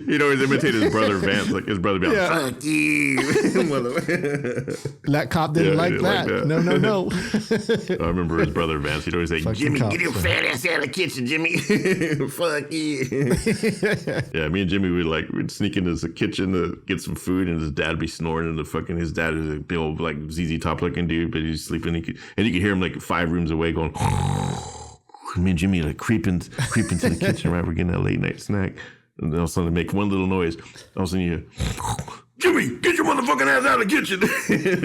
He'd always imitate his brother Vance, like his brother Vance. Yeah. Fuck you. That cop didn't like that. No. I remember his brother Vance. He'd always say, Fucking "Jimmy, cops, get your fat ass out of the kitchen, Jimmy." Fuck you. Yeah, me and Jimmy we'd sneak into the kitchen to get some food, and his dad would be snoring, and his dad is a big old like ZZ Top looking dude, but he's sleeping. And you could hear him like 5 rooms away going. Me and Jimmy like creeping to the kitchen, right? We're getting that late night snack, and then all of a sudden make one little noise. All of a sudden you hear, "Jimmy, get your motherfucking ass out of the kitchen!"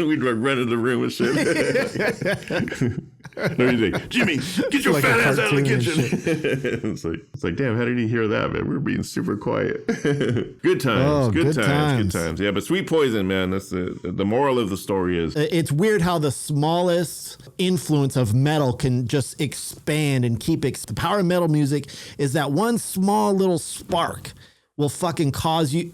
We'd like run into the room and shit. No, he'd say, "Jimmy, get your like fat a ass out of the cartoon kitchen!" it's like, damn, how did he hear that, man? We were being super quiet. Good times, Oh, good good times, times. good times. Yeah, but Sweet Poison, man. That's the moral of the story is. It's weird how the smallest influence of metal can just expand and keep the power of metal music is that one small little spark will fucking cause you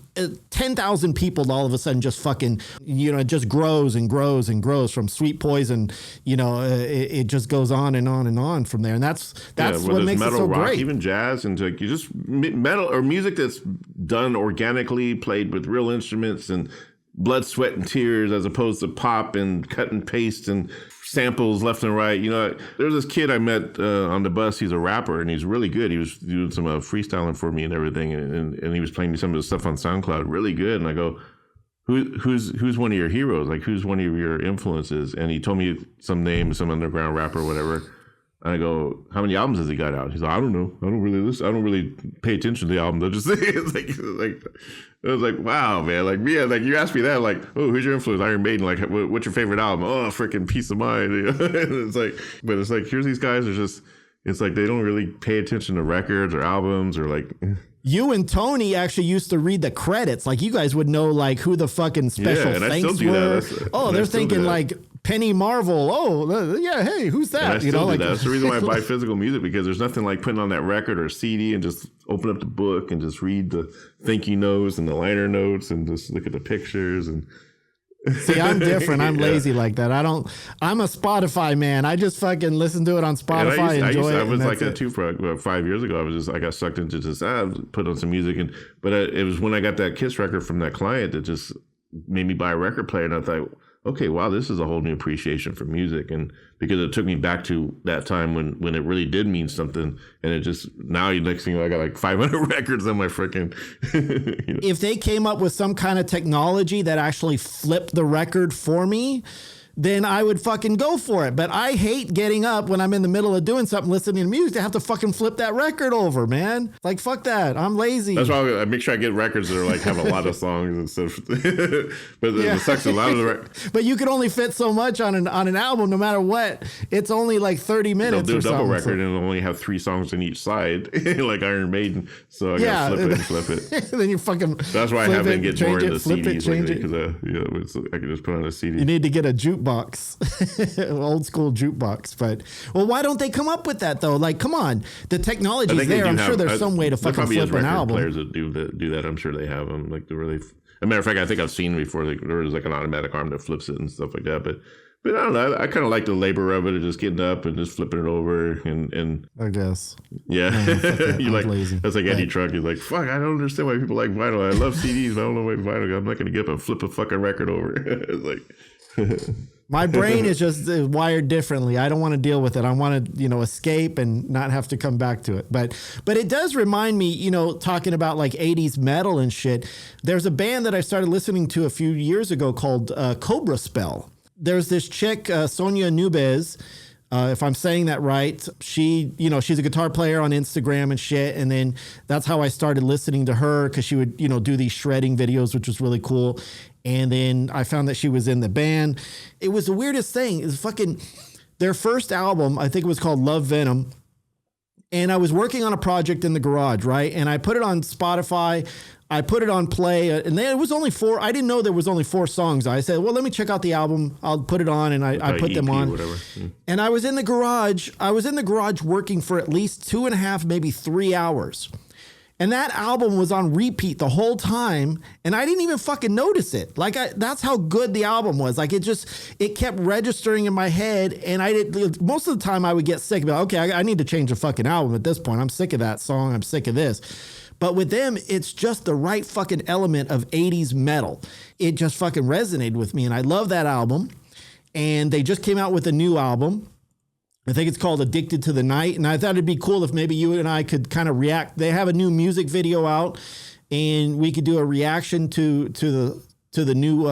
10,000 people to all of a sudden just fucking, it just grows and grows and grows from Sweet Poison. It just goes on and on and on from there. And that's what makes metal, it so rock, great. Even jazz, and like you just metal or music that's done organically, played with real instruments and blood, sweat, and tears, as opposed to pop and cut and paste and samples left and right. There's this kid I met on the bus. He's a rapper, and he's really good. He was doing some freestyling for me and everything, and he was playing me some of the stuff on SoundCloud, really good. And I go, who's one of your heroes? Like, who's one of your influences? And he told me some name, some underground rapper, whatever. And I go, how many albums has he got out? He's like, I don't know. I don't really listen. I don't really pay attention to the album. They'll just say it's like I was like, wow, man. Like, yeah, like you asked me that, like, oh, who's your influence? Iron Maiden. Like, what's your favorite album? Oh, freaking Peace of Mind. It's like, but it's like, here's these guys are just, it's like they don't really pay attention to records or albums or like. You and Tony actually used to read the credits. Like, you guys would know like who the fucking special and I thanks still do were. that. They're thinking like Penny Marvel. Oh, yeah. Hey, who's that? And I still do that. Like, That's the reason why I buy physical music, because there's nothing like putting on that record or CD and just open up the book and just read the thank you notes and the liner notes and just look at the pictures and. See, I'm different. I'm lazy like that. I'm a Spotify man. I just fucking listen to it on Spotify, enjoy it. I was like that too for about 5 years ago. I got sucked into just put on some music, but it was when I got that Kiss record from that client that just made me buy a record player, and I thought, okay, wow, this is a whole new appreciation for music, and because it took me back to that time when it really did mean something, and it just now next thing I got like 500 records on my freaking. If they came up with some kind of technology that actually flipped the record for me, then I would fucking go for it. But I hate getting up when I'm in the middle of doing something, listening to music, to have to fucking flip that record over, man. Like, fuck that. I'm lazy. That's why I make sure I get records that are like have a lot of songs and stuff. But it sucks a lot of the records. But you can only fit so much on an album, no matter what. It's only like 30 minutes. They'll do a double something. record and it'll only have 3 songs on each side, like Iron Maiden. So I gotta flip it and flip it. Then you fucking. That's why I haven't get more into CDs lately, because I can just put on a CD. You need to get a jukebox, old school jukebox. But why don't they come up with that though? Like, come on, the technology's there. I'm sure there's some way to fucking flip an album. Players that do that. I'm sure they have them. Like, they're really. As a matter of fact, I think I've seen before. Like, there is like an automatic arm that flips it and stuff like that. But I don't know. I kind of like the labor of it, of just getting up and just flipping it over and. I guess. Yeah, you like lazy. That's like Eddie Trunk. He's like, fuck, I don't understand why people like vinyl. I love CDs, but I don't know why vinyl. I'm not gonna get up and flip a fucking record over. It's like. My brain is just wired differently. I don't want to deal with it. I want to, escape and not have to come back to it. But it does remind me, talking about like 80s metal and shit. There's a band that I started listening to a few years ago called Cobra Spell. There's this chick, Sonia Nubez. If I'm saying that right, she's a guitar player on Instagram and shit. And then that's how I started listening to her, because she would, do these shredding videos, which was really cool. And then I found that she was in the band. It was the weirdest thing. It was their first album, I think it was called Love Venom. And I was working on a project in the garage, right? And I put it on Spotify. I put it on play, and then it was only 4. I didn't know there was only 4 songs. I said, well, let me check out the album. I'll put it on, and I put them on. And I was in the garage. Working for at least 2.5, maybe 3 hours. And that album was on repeat the whole time, and I didn't even fucking notice it. That's how good the album was. It kept registering in my head, and most of the time I would get sick about, okay, I need to change the fucking album at this point. I'm sick of that song. I'm sick of this. But with them, it's just the right fucking element of 80s metal. It just fucking resonated with me, and I love that album. And they just came out with a new album. I think it's called Addicted to the Night. And I thought it'd be cool if maybe you and I could kind of react. They have a new music video out, and we could do a reaction to the new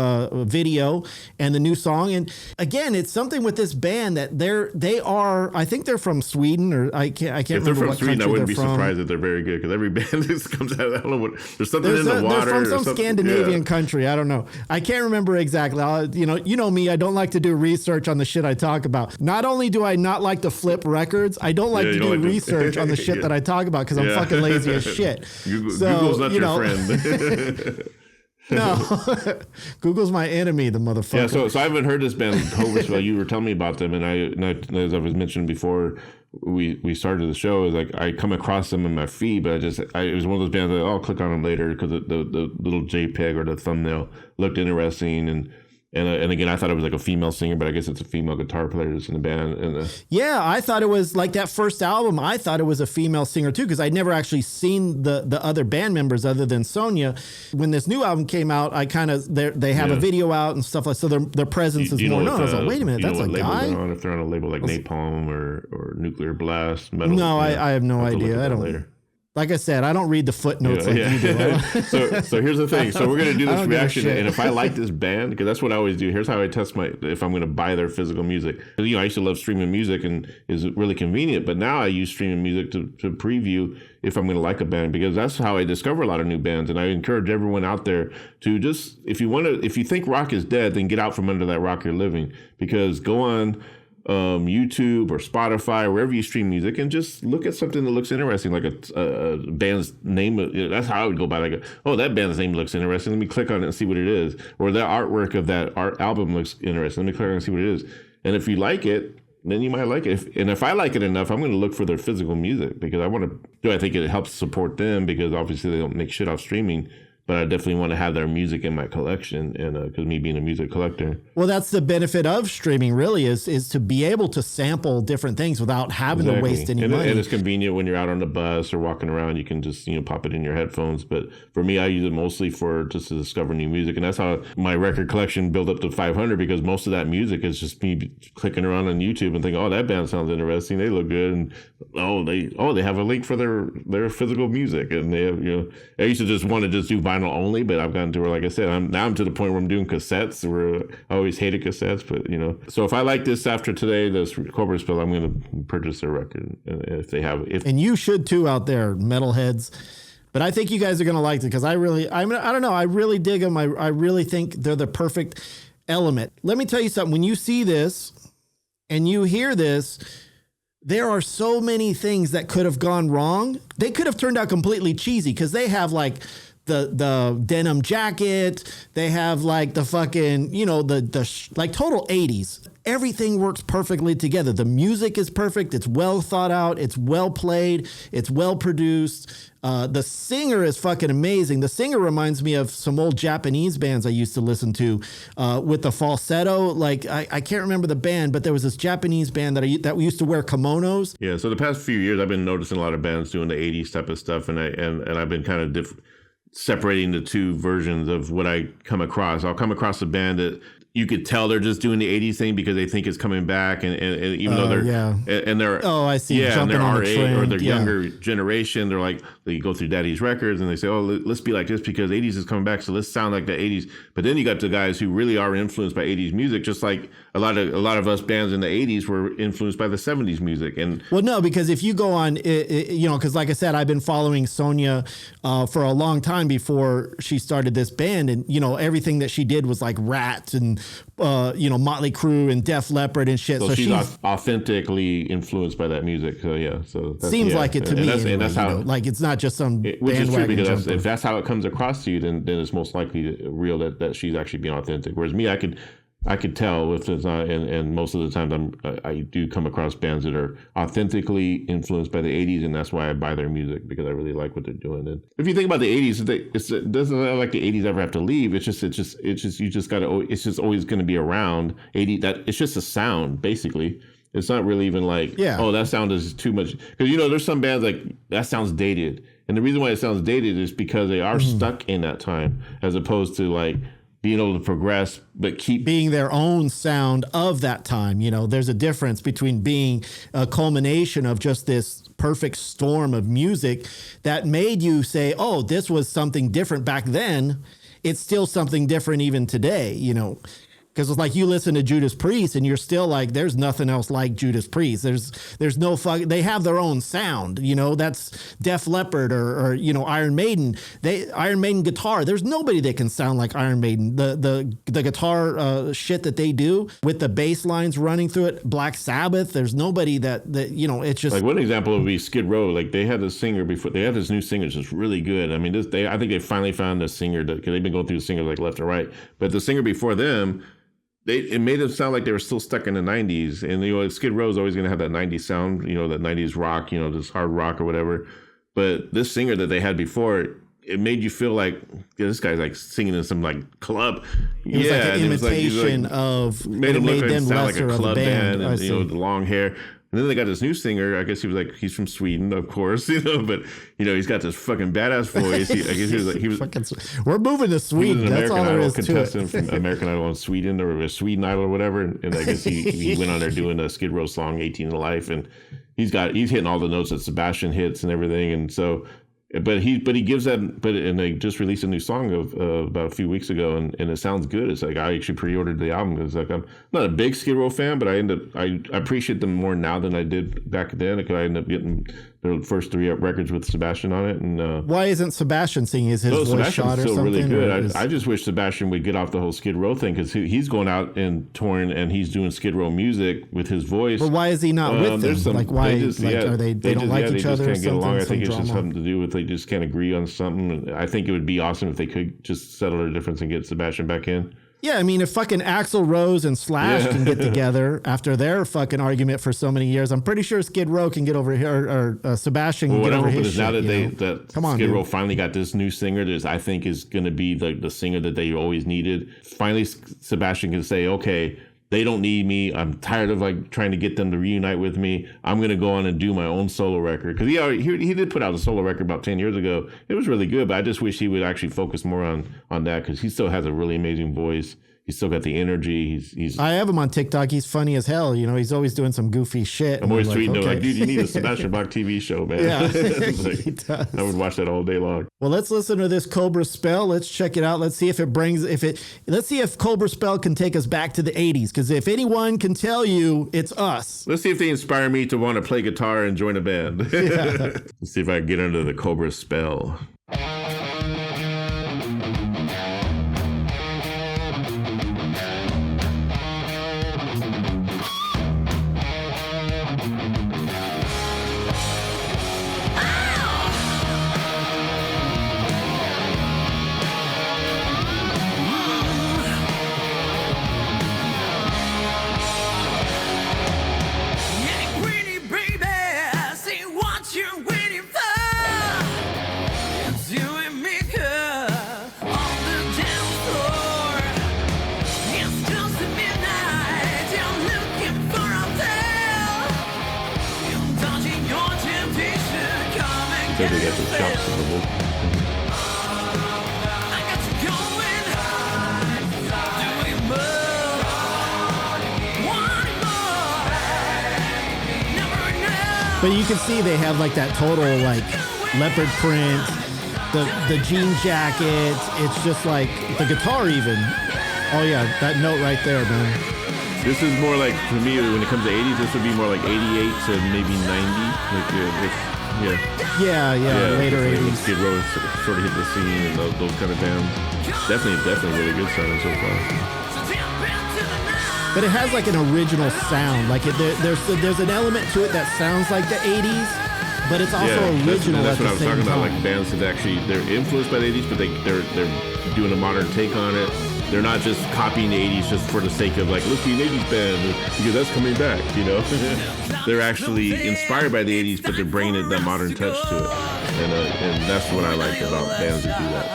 video and the new song. And again, it's something with this band that they are, I think they're from Sweden, or I can't remember what country they're from. If they're from Sweden, I wouldn't be surprised that they're very good, because every band that comes out, I don't know what, there's something in the water. They're from some Scandinavian country. I don't know. I can't remember exactly. You know me, I don't like to do research on the shit I talk about. Not only do I not like to flip records, I don't like to do research on the shit that I talk about, because I'm fucking lazy as shit. Google's not your friend. No, Google's my enemy, the motherfucker. Yeah, so I haven't heard this band, Cobra Spell. You were telling me about them, and I as I was mentioning before, we started the show. Is like I come across them in my feed, but it was one of those bands that I'll click on them later, because the little JPEG or the thumbnail looked interesting, and again, I thought it was like a female singer, but I guess it's a female guitar player that's in the band. Yeah, I thought it was like that first album. I thought it was a female singer too, because I'd never actually seen the other band members other than Sonia. When this new album came out, I kind of they have a video out and stuff like, so their presence is more known. I was like, wait a minute, that's a guy. If they're on a label like Napalm or Nuclear Blast, Metal. No, I have no idea. I don't. Later. Like I said, I don't read the footnotes you do. So here's the thing. So we're going to do this reaction. And if I like this band, because that's what I always do. Here's how I test if I'm going to buy their physical music. I used to love streaming music, and is really convenient. But now I use streaming music to preview if I'm going to like a band, because that's how I discover a lot of new bands. And I encourage everyone out there to just, if you think rock is dead, then get out from under that rock you're living. Because go on YouTube or Spotify, wherever you stream music, and just look at something that looks interesting, like a band's name. That's how I would go by. That band's name looks interesting. Let me click on it and see what it is. Or the artwork of that album looks interesting. Let me click on it and see what it is. And if you like it, then you might like it. If I like it enough, I'm going to look for their physical music, because I think it helps support them, because obviously they don't make shit off streaming. But I definitely want to have their music in my collection, and because me being a music collector. Well, that's the benefit of streaming, really, is to be able to sample different things without having to waste any money. And it's convenient when you're out on the bus or walking around. You can just pop it in your headphones. But for me, I use it mostly for just to discover new music, and that's how my record collection built up to 500, because most of that music is just me clicking around on YouTube and thinking, oh, that band sounds interesting. They look good, and they have a link for their physical music, and they have I used to just want to just do vinyl only, but I've gotten to where, like I said, I'm to the point where I'm doing cassettes, where I always hated cassettes, but so if I like this after today, this Cobra Spell, I'm going to purchase their record if they have it. And you should too, out there, metalheads. But I think you guys are going to like it, because I don't know, I really dig them. I really think they're the perfect element. Let me tell you something. When you see this and you hear this, there are so many things that could have gone wrong. They could have turned out completely cheesy, because they have like the denim jacket. They have like the fucking, like total 80s. Everything works perfectly together. The music is perfect. It's well thought out. It's well played. It's well produced. The singer is fucking amazing. The singer reminds me of some old Japanese bands I used to listen to with the falsetto. Like I can't remember the band, but there was this Japanese band that we used to wear kimonos. Yeah. So the past few years, I've been noticing a lot of bands doing the 80s type of stuff, and I've been kind of separating the two versions of what I come across. I'll come across a band that you could tell they're just doing the 80s thing because they think it's coming back, and even though they're I see, and they're our age or their yeah. younger generation, they're like, they go through daddy's records and they say, oh, let's be like this because 80s is coming back, so let's sound like the 80s. But then you got the guys who really are influenced by 80s music, just like a lot of us bands in the 80s were influenced by the 70s music. And well, no, because if you go on, because like I said, I've been following Sonia for a long time before she started this band, and everything that she did was like Rat and Motley Crue and Def Leppard and shit. So she's authentically influenced by that music. So yeah, so seems like it to me. And that's how, like, it's not just some which is true, because jumper. if that's how it comes across to you, then it's most likely real that she's actually being authentic. Whereas me, I could tell if it's not, and most of the times I do come across bands that are authentically influenced by the 80s, and that's why I buy their music, because I really like what they're doing. And if you think about the 80s, it doesn't like the 80s ever have to leave. It's just you just gotta. It's just always going to be around. It's just a sound, basically. It's not really even like, oh, that sound is too much, because there's some bands like that sounds dated, and the reason why it sounds dated is because they are stuck in that time, as opposed to like being able to progress, but keep being their own sound of that time. There's a difference between being a culmination of just this perfect storm of music that made you say, oh, this was something different back then. It's still something different even today, Because it's like you listen to Judas Priest and you're still like, there's nothing else like Judas Priest. There's no they have their own sound, that's Def Leppard or Iron Maiden. Iron Maiden guitar, there's nobody that can sound like Iron Maiden. The guitar shit that they do with the bass lines running through it, Black Sabbath, there's nobody that it's just like, one example would be Skid Row. Like, they had this singer before, they had this new singer that's really good. I mean, I think they finally found a singer because they've been going through singers like left and right, but the singer before them, it made them sound like they were still stuck in the 90s. And, Skid Row is always going to have that 90s sound, that 90s rock, this hard rock or whatever. But this singer that they had before, it made you feel like, this guy's like singing in some like club. It was like an imitation of, made him look like sound like a club band, and, the long hair. And then they got this new singer. I guess he's from Sweden, of course, but he's got this fucking badass voice. I guess he was. We're moving to Sweden. That's all there is to it. Contestant from American Idol in Sweden, or Sweden Idol or whatever. And I guess he went on there doing a Skid Row song, 18 in Life, and he's hitting all the notes that Sebastian hits and everything. And so, but he gives that. And they just released a new song about a few weeks ago, and it sounds good. It's like, I actually pre-ordered the album. It's like, I'm not a big Skid Row fan, but I appreciate them more now than I did back then, because I ended up getting their first 3 records with Sebastian on it. And why isn't Sebastian singing? Is his voice Sebastian's shot or still something? Really good. I just wish Sebastian would get off the whole Skid Row thing, because he's going out and touring and he's doing Skid Row music with his voice. But why is he not with them? Like, why? Are they don't like each other? They just can't get along. I think it's drama? just something to do with they just can't agree on something. I think it would be awesome if they could just settle their difference and get Sebastian back in. Yeah, I mean, if fucking Axl Rose and Slash can get together after their fucking argument for so many years, I'm pretty sure Skid Row can get over here, or Sebastian can get over his shit. Now that Skid Row finally got this new singer, I think is going to be the singer that they always needed. Finally, Sebastian can say, okay, they don't need me. I'm tired of like trying to get them to reunite with me. I'm going to go on and do my own solo record. Because he did put out a solo record about 10 years ago. It was really good, but I just wish he would actually focus more on that, because he still has a really amazing voice. He's still got the energy. I have him on TikTok. He's funny as hell. He's always doing some goofy shit. I'm always tweeting, like, dude, you need a Sebastian Bach TV show, man. Yeah, he does. I would watch that all day long. Well, let's listen to this Cobra Spell. Let's check it out. Let's see let's see if Cobra Spell can take us back to the 80s. Because if anyone can tell you, it's us. Let's see if they inspire me to want to play guitar and join a band. Yeah. Let's see if I can get under the Cobra Spell. They got the chops in the book. But you can see they have like that total like leopard print, the jean jacket. It's just like the guitar even. Oh yeah, that note right there, man. This is more like, for me, when it comes to 80s, this would be more like 88 to maybe 90. Like, later 80s. Skid Row sort of hit the scene and those kind of bands. Definitely really good sounding so far. But it has like an original sound. Like there's an element to it that sounds like the 80s, but it's also original that's at the same time. That's what I was talking about. Like bands that actually, they're influenced by the 80s, but they're doing a modern take on it. They're not just copying the 80s just for the sake of like, let's be an 80s band because that's coming back, you know? They're actually inspired by the 80s, but they're bringing that modern touch to it. And that's what I like about bands that do that.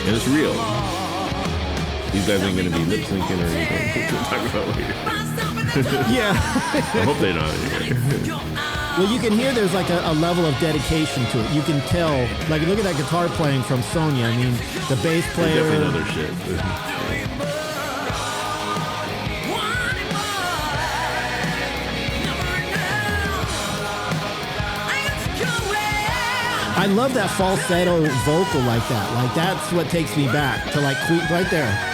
And it's real. These guys ain't going to be lip syncing or anything. We'll talk about later. Yeah. I hope they not anyway. Well, you can hear there's like a level of dedication to it. You can tell, like, look at that guitar playing from Sonia. I mean, the bass player. There's definitely other shit. I love that falsetto vocal like that. Like, that's what takes me back to like right there.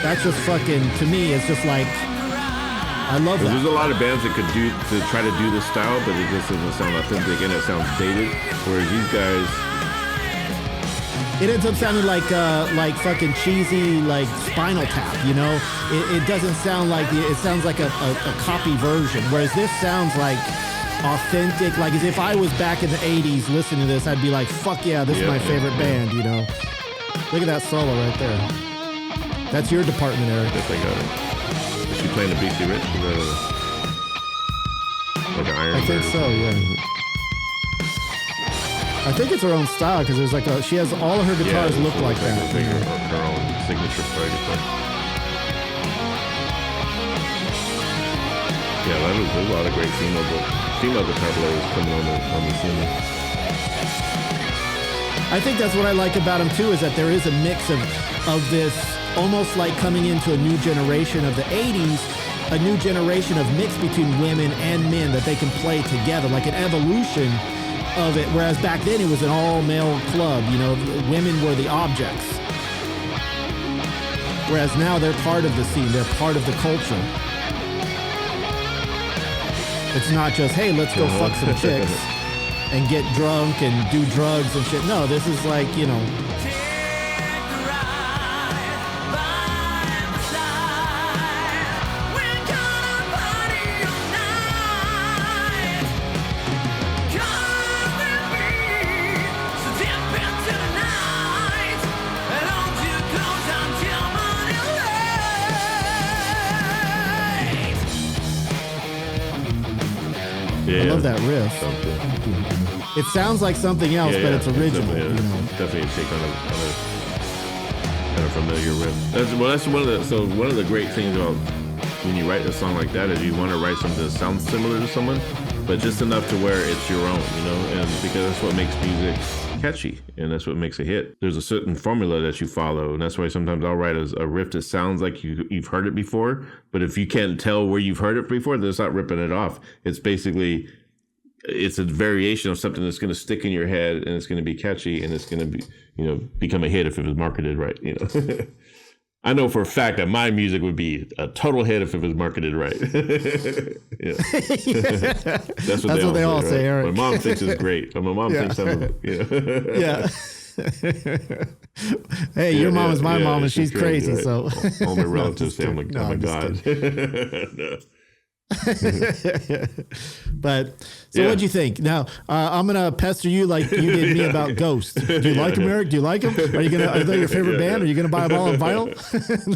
That's just fucking, to me, it's just like, I love that. There's a lot of bands that could try to do this style, but it just doesn't sound authentic and it sounds dated. Whereas these guys, it ends up sounding like fucking cheesy, like Spinal Tap. You know, it doesn't sound like it sounds like a copy version. Whereas this sounds like authentic, like as if I was back in the '80s listening to this, I'd be like, fuck yeah, this is my favorite band. You know, look at that solo right there. That's your department, Eric. Yes, I got it. Is she playing a BC Rich? Like an Iron? I think so, yeah. I think it's her own style because there's like she has all of her guitars look like that. Her own signature guitar. Yeah, there's a lot of great female guitar players coming on the scene. I think that's what I like about them too, is that there is a mix of this almost like coming into a new generation of the 80s, a new generation of mix between women and men that they can play together, like an evolution of it. Whereas back then it was an all-male club, you know, women were the objects. Whereas now they're part of the scene, they're part of the culture. It's not just, hey, let's go fuck some chicks and get drunk and do drugs and shit. No, this is like, you know, I love that riff. It sounds like something else, but it's original. Definitely a take on a kind of familiar riff. That's one of the great things about when you write a song like that is you want to write something that sounds similar to someone, but just enough to where it's your own, you know, and because that's what makes music catchy and that's what makes a hit. There's a certain formula that you follow, and that's why sometimes I'll write a riff that sounds like you've heard it before, but if you can't tell where you've heard it before, then it's not ripping it off. It's basically, it's a variation of something that's going to stick in your head and it's going to be catchy and it's going to be, you know, become a hit if it was marketed right, you know. I know for a fact that my music would be a total hit if it was marketed right. That's what they all say, right? Eric. My mom thinks it's great. My mom thinks I'm, yeah. Hey, your mom is my mom, and she's crazy. Right? So all my relatives say, "Oh my god." No. But so what'd you think? Now I'm gonna pester you like you did me about Ghost. Do you like him, Eric? Do you like him? Are they your favorite band? Are you gonna buy them all on vinyl?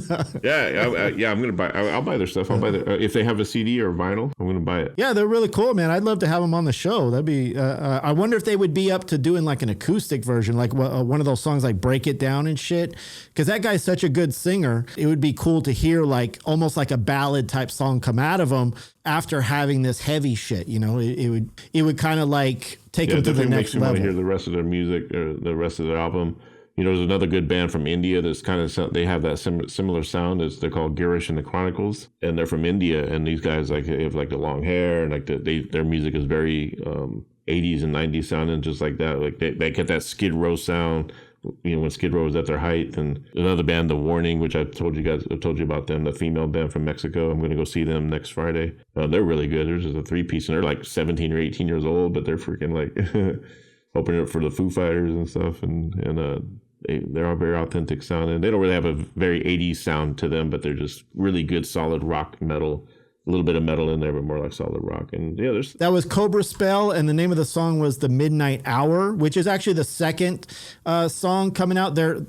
No. I'm gonna buy. I'll buy their stuff. I'll buy if they have a CD or vinyl. I'm gonna buy it. Yeah, they're really cool, man. I'd love to have them on the show. That'd be. I wonder if they would be up to doing like an acoustic version, like one of those songs like "Break It Down" and shit. Because that guy's such a good singer. It would be cool to hear like almost like a ballad type song come out of him after having this heavy shit. You know, it would kind of like take them to the next level. Makes you want to hear the rest of their music or the rest of their album. there's another good band from India that's kind of, they have that similar sound. They're called Girish and the Chronicles, and they're from India. And these guys, like, they have like the long hair, and like their music is very 80s and 90s sounding, just like that. Like they get that Skid Row sound, when Skid Row was at their height. And another band, The Warning, which I've told you about them, the female band from Mexico. I'm going to go see them next Friday. They're really good. They're just a 3-piece, and they're like 17 or 18 years old, but they're freaking like opening up for the Foo Fighters and stuff. And they're all very authentic sounding. They don't really have a very 80s sound to them, but they're just really good, solid rock metal. A little bit of metal in there, but more like solid rock. And yeah, that was Cobra Spell, and the name of the song was The Midnight Hour, which is actually the second song coming out there.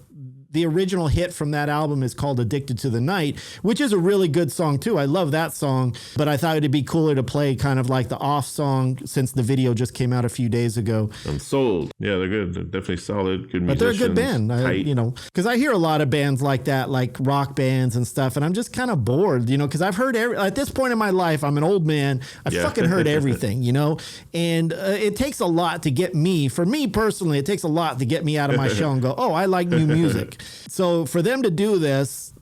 The original hit from that album is called Addicted to the Night, which is a really good song too. I love that song, but I thought it'd be cooler to play kind of like the off song since the video just came out a few days ago. I'm sold. Yeah, they're good. They're definitely solid, good musicians. But they're a good band, because I hear a lot of bands like that, like rock bands and stuff, and I'm just kind of bored, because I've heard at this point in my life, I'm an old man. I've fucking heard everything, and it takes a lot to get me, for me personally, it takes a lot to get me out of my shell and go, oh, I like new music. So for them to do this,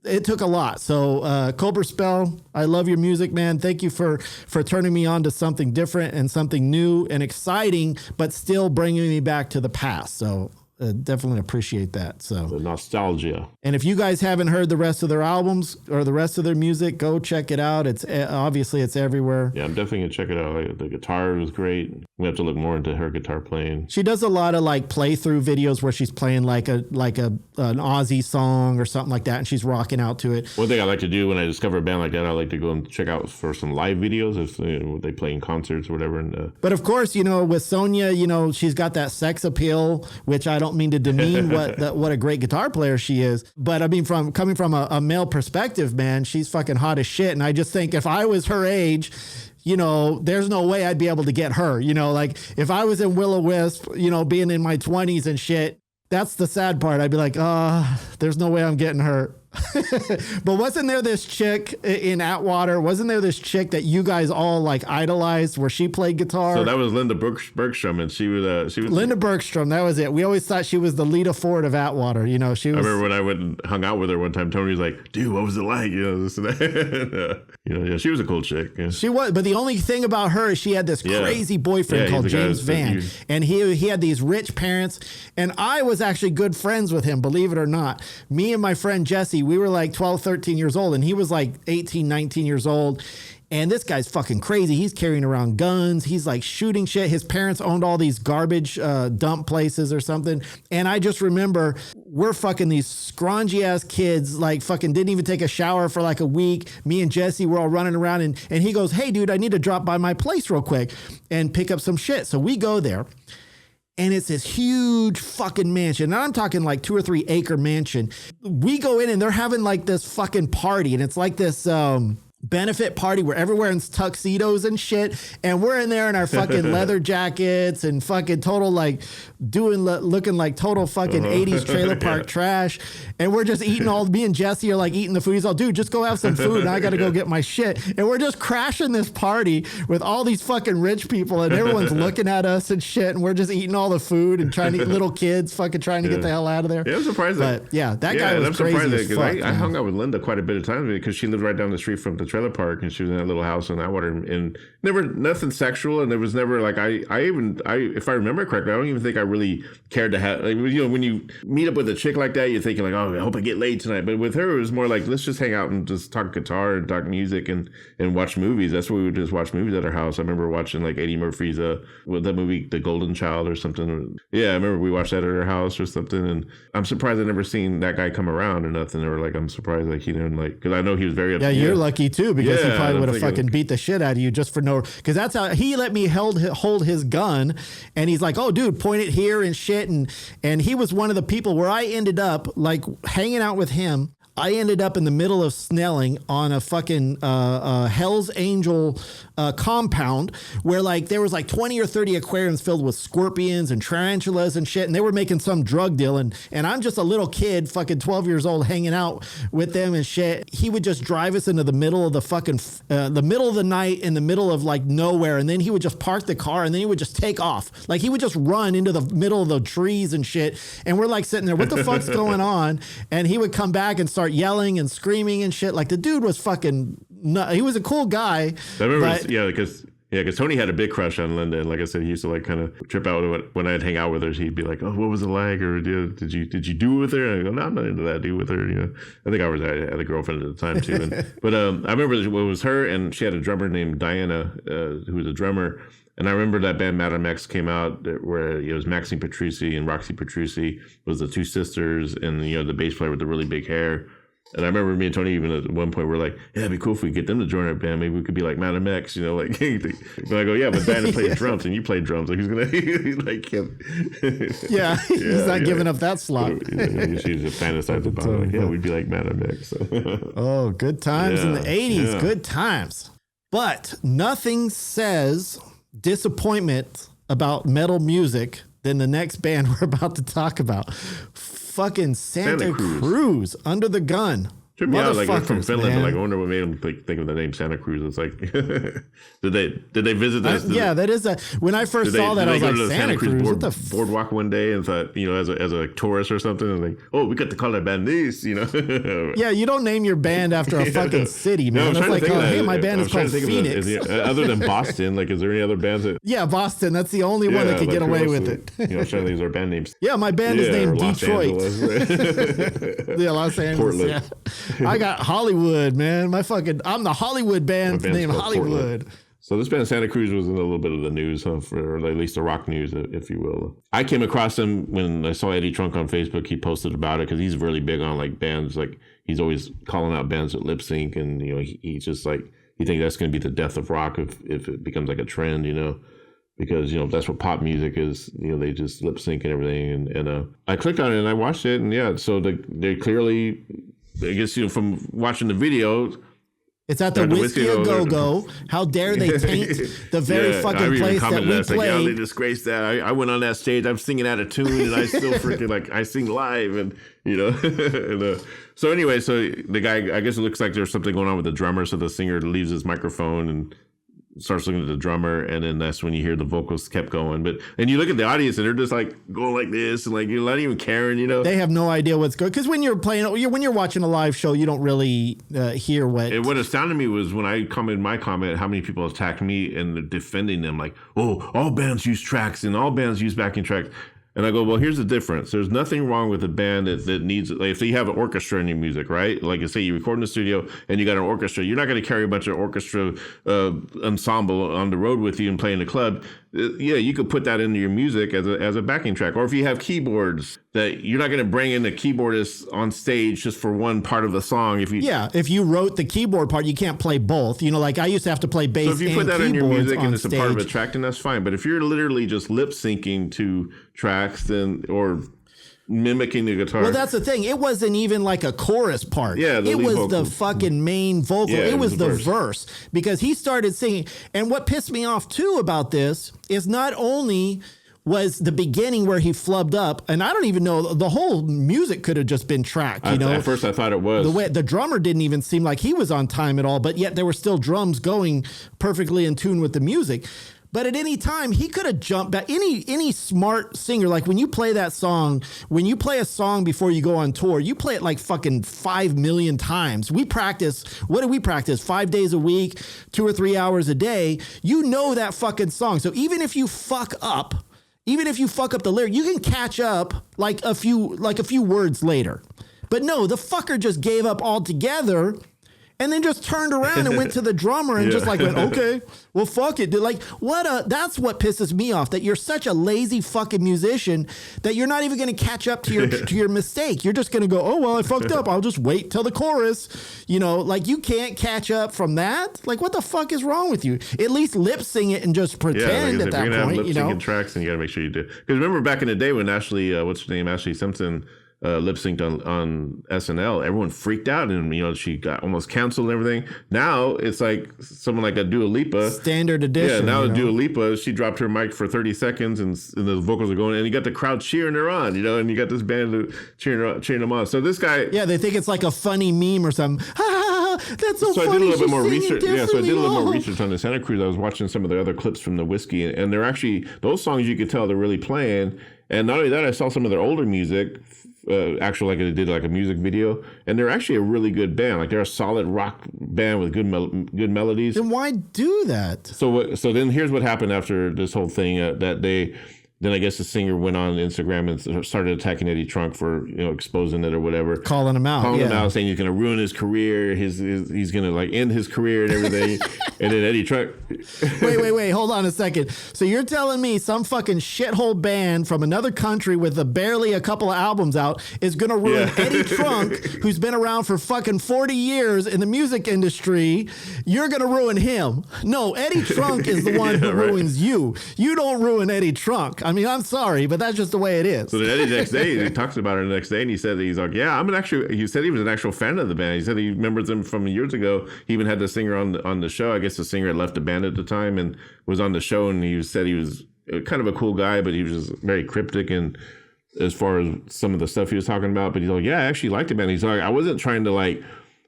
it took a lot. So Cobra Spell, I love your music, man. Thank you for turning me on to something different and something new and exciting, but still bringing me back to the past. So definitely appreciate that. So the nostalgia. And if you guys haven't heard the rest of their albums or the rest of their music, go check it out. It's obviously it's everywhere. Yeah, I'm definitely gonna check it out. Like, the guitar was great. We have to look more into her guitar playing. She does a lot of like playthrough videos where she's playing like an Aussie song or something like that, and she's rocking out to it. One thing I like to do when I discover a band like that, I like to go and check out for some live videos if they play in concerts or whatever. And but of course, with Sonia, she's got that sex appeal, which I don't mean to demean what a great guitar player she is, but I mean coming from a male perspective, man, she's fucking hot as shit. And I just think if I was her age, there's no way I'd be able to get her. Like if I was in Will-O-Wisp, being in my 20s and shit, that's the sad part. I'd be like, there's no way I'm getting her. But wasn't there this chick in Atwater? Wasn't there this chick that you guys all like idolized where she played guitar? So that was Linda Bergstrom, and she was Linda Bergstrom. That was it. We always thought she was the Lita Ford of Atwater. She was. I remember when I went and hung out with her one time. Tony was like, "Dude, what was it like?" This and that. Yeah, she was a cool chick. Yeah. She was, but the only thing about her is she had this crazy boyfriend called James Van, and he had these rich parents, and I was actually good friends with him, believe it or not. Me and my friend Jesse, we were like 12, 13 years old, and he was like 18, 19 years old. And this guy's fucking crazy. He's carrying around guns. He's like shooting shit. His parents owned all these garbage dump places or something. And I just remember we're fucking these scroungy ass kids, like fucking didn't even take a shower for like a week. Me and Jesse were all running around, and he goes, "Hey dude, I need to drop by my place real quick and pick up some shit." So we go there. And it's this huge fucking mansion. Now I'm talking like 2 or 3 acre mansion. We go in and they're having like this fucking party. And it's like this benefit party where everyone wearing tuxedos and shit. And we're in there in our fucking leather jackets and fucking total like looking like total fucking 80s trailer park trash. And we're just eating me and Jesse are like eating the food. He's all, "Dude, just go have some food. And I got to go get my shit." And we're just crashing this party with all these fucking rich people, and everyone's looking at us and shit. And we're just eating all the food and trying to little kids fucking trying to get the hell out of there. Yeah, I'm surprised. But yeah, that guy was crazy as fuck. I hung out with Linda quite a bit of times because she lived right down the street from the trailer park, and she was in that little house in Atwater, and never nothing sexual, and there was never like I if I remember correctly, I don't even think I really cared to have, like, when you meet up with a chick like that, you're thinking like, "Oh, I hope I get laid tonight." But with her, it was more like, let's just hang out and just talk guitar and talk music and watch movies. That's what we would just watch movies at her house. I remember watching like Eddie Murphy's with that movie The Golden Child or something. Yeah, I remember we watched that at her house or something, and I'm surprised I never seen that guy come around or nothing. Or like I'm surprised like he didn't like, because I know he was very upset. Yeah, you're lucky too, because he probably would have fucking beat the shit out of you just for no, because that's how he let me hold his gun, and he's like, "Oh dude, point it here and shit," and he was one of the people where I ended up like hanging out with him. I ended up in the middle of Snelling on a fucking Hell's Angel compound where like there was like 20 or 30 aquariums filled with scorpions and tarantulas and shit, and they were making some drug deal, and I'm just a little kid, fucking 12 years old, hanging out with them and shit. He would just drive us into the middle of the fucking the middle of the night in the middle of like nowhere, and then he would just park the car and then he would just take off. Like he would just run into the middle of the trees and shit, and we're like sitting there, what the fuck's going on? And he would come back and start yelling and screaming and shit. Like the dude was fucking he was a cool guy. I remember, because Tony had a big crush on Linda, and like I said, he used to like kind of trip out when I'd hang out with her. He'd be like, "Oh, what was it like?" Or did you do it with her? And I go, "No, I'm not into that. Do with her." I think I had a girlfriend at the time too. But I remember it was her, and she had a drummer named Diana, who was a drummer. And I remember that band Madame X came out where it was Maxine Petrucci and Roxy Petrucci was the two sisters, and the bass player with the really big hair. And I remember me and Tony even at one point were like, "Yeah, it'd be cool if we get them to join our band. Maybe we could be like Madame X, like." But I go, "Yeah, but Diana played drums and you played drums. Like, who's gonna like him?" Yeah, he's not giving up that slot. She's just fantasized about it. Like, yeah, we'd be like Madame X. Oh, good times in the 80s. Yeah. Good times. But nothing says disappointment about metal music than the next band we're about to talk about. Fucking Santa Cruz, Under the Gun. Tripped me out, like they're from Finland, but like I wonder what made them think of the name Santa Cruz. It's like, did they visit this? Yeah, that is when I first saw that, I was like, Santa Cruz, what the boardwalk one day, and thought, as a tourist or something, and like, oh, we got to call our band this, Yeah, you don't name your band after a fucking city, man. It's like, hey, my band is called Phoenix. Other than Boston, like, is there any other bands that? Yeah, Boston. That's the only one that could get away with it. I'm trying to think of our band names. Yeah, my band is named Detroit. Yeah, Los Angeles. Portland. Yeah. I got Hollywood, man. I'm the Hollywood band named Hollywood. Portland. So this band Santa Cruz was in a little bit of the news, or at least the rock news, if you will. I came across him when I saw Eddie Trunk on Facebook. He posted about it because he's really big on like bands. Like he's always calling out bands that lip sync, and he's just like he thinks that's going to be the death of rock if it becomes like a trend, because that's what pop music is. They just lip sync and everything. And I clicked on it and I watched it, and yeah, so they clearly, I guess from watching the video. It's at the Whiskey A Go-Go. How dare they taint the very fucking place that we played. Like, they disgraced that. I went on that stage. I'm singing out of tune, and I still freaking I sing live, and and, so anyway, so the guy, I guess it looks like there's something going on with the drummer. So the singer leaves his microphone and starts looking at the drummer, and then that's when you hear the vocals kept going. And you look at the audience, and they're just like going like this, and like you're not even caring, They have no idea what's going. Because when you're watching a live show, you don't really hear what. And what astounded me was when I commented my comment, how many people attacked me and defending them, like, oh, all bands use tracks and all bands use backing tracks. And I go, well, here's the difference. There's nothing wrong with a band that needs, like, if you have an orchestra in your music, right? Like, say you record in the studio and you got an orchestra, you're not going to carry a bunch of orchestra ensemble on the road with you and play in the club. Yeah, you could put that into your music as a backing track. Or if you have keyboards, that you're not going to bring in a keyboardist on stage just for one part of the song. If you wrote the keyboard part, you can't play both. Like I used to have to play bass. So if you put that in your music and it's a part of a track, then that's fine. But if you're literally just lip syncing to tracks, or mimicking the guitar. Well, that's the thing. It wasn't even like a chorus part. Yeah, it was the fucking main vocal. Yeah, it was the verse because he started singing. And what pissed me off too about this is not only was the beginning where he flubbed up, and I don't even know, the whole music could have just been tracked, At first I thought it was. The drummer didn't even seem like he was on time at all, but yet there were still drums going perfectly in tune with the music. But at any time, he could have jumped back. Any smart singer, like when you play that song, when you play a song before you go on tour, you play it like fucking 5 million times. We practice, what do we practice? 5 days a week, 2 or 3 hours a day. You know that fucking song. So even if you fuck up the lyric, you can catch up like a few words later. But no, the fucker just gave up altogether. And then just turned around and went to the drummer and just like went, okay, well, fuck it, dude. Like, that's what pisses me off, that you're such a lazy fucking musician that you're not even going to catch up to your mistake. You're just going to go, oh, well, I fucked up. I'll just wait till the chorus. Like you can't catch up from that. Like, what the fuck is wrong with you? At least lip sing it and just pretend at that point, lip syncing tracks, and you got to make sure you do. Because remember back in the day when Ashlee, what's her name? Ashlee Simpson lip synced on SNL, everyone freaked out, and you know, she got almost canceled and everything. Now it's like someone like a Dua Lipa, standard edition. Yeah, now Dua Lipa, she dropped her mic for 30 seconds, and the vocals are going, and you got the crowd cheering her on, you know, and you got this band cheering them on. So this guy, yeah, they think it's like a funny meme or something. That's so funny. I did a little bit more research. Yeah, so I did a little more research on the Santa Cruz. I was watching some of the other clips from the Whiskey, and they're actually, those songs you could tell they're really playing. And not only that, I saw some of their older music, actually, like they did like a music video, and they're actually a really good band. Like they're a solid rock band with good melodies. Then why do that? So then here's what happened after this whole thing that they. Then I guess the singer went on Instagram and started attacking Eddie Trunk for, you know, exposing it or whatever, calling him out, saying he's going to ruin his career, he's going to like end his career and everything. And then Eddie Trunk. wait, hold on a second. So you're telling me some fucking shithole band from another country with barely a couple of albums out is going to ruin Eddie Trunk, who's been around for fucking 40 years in the music industry? You're going to ruin him. No, Eddie Trunk is the one who ruins you. You don't ruin Eddie Trunk. I mean, I'm sorry, but that's just the way it is. So then Eddie the next day, he talks about it the next day, and he said that he's like, yeah, he said he was an actual fan of the band. He said he remembers them from years ago. He even had the singer on the show. I guess the singer had left the band at the time and was on the show, and he said he was kind of a cool guy, but he was just very cryptic and as far as some of the stuff he was talking about. But he's like, yeah, I actually liked the band. He's like, I wasn't trying to like.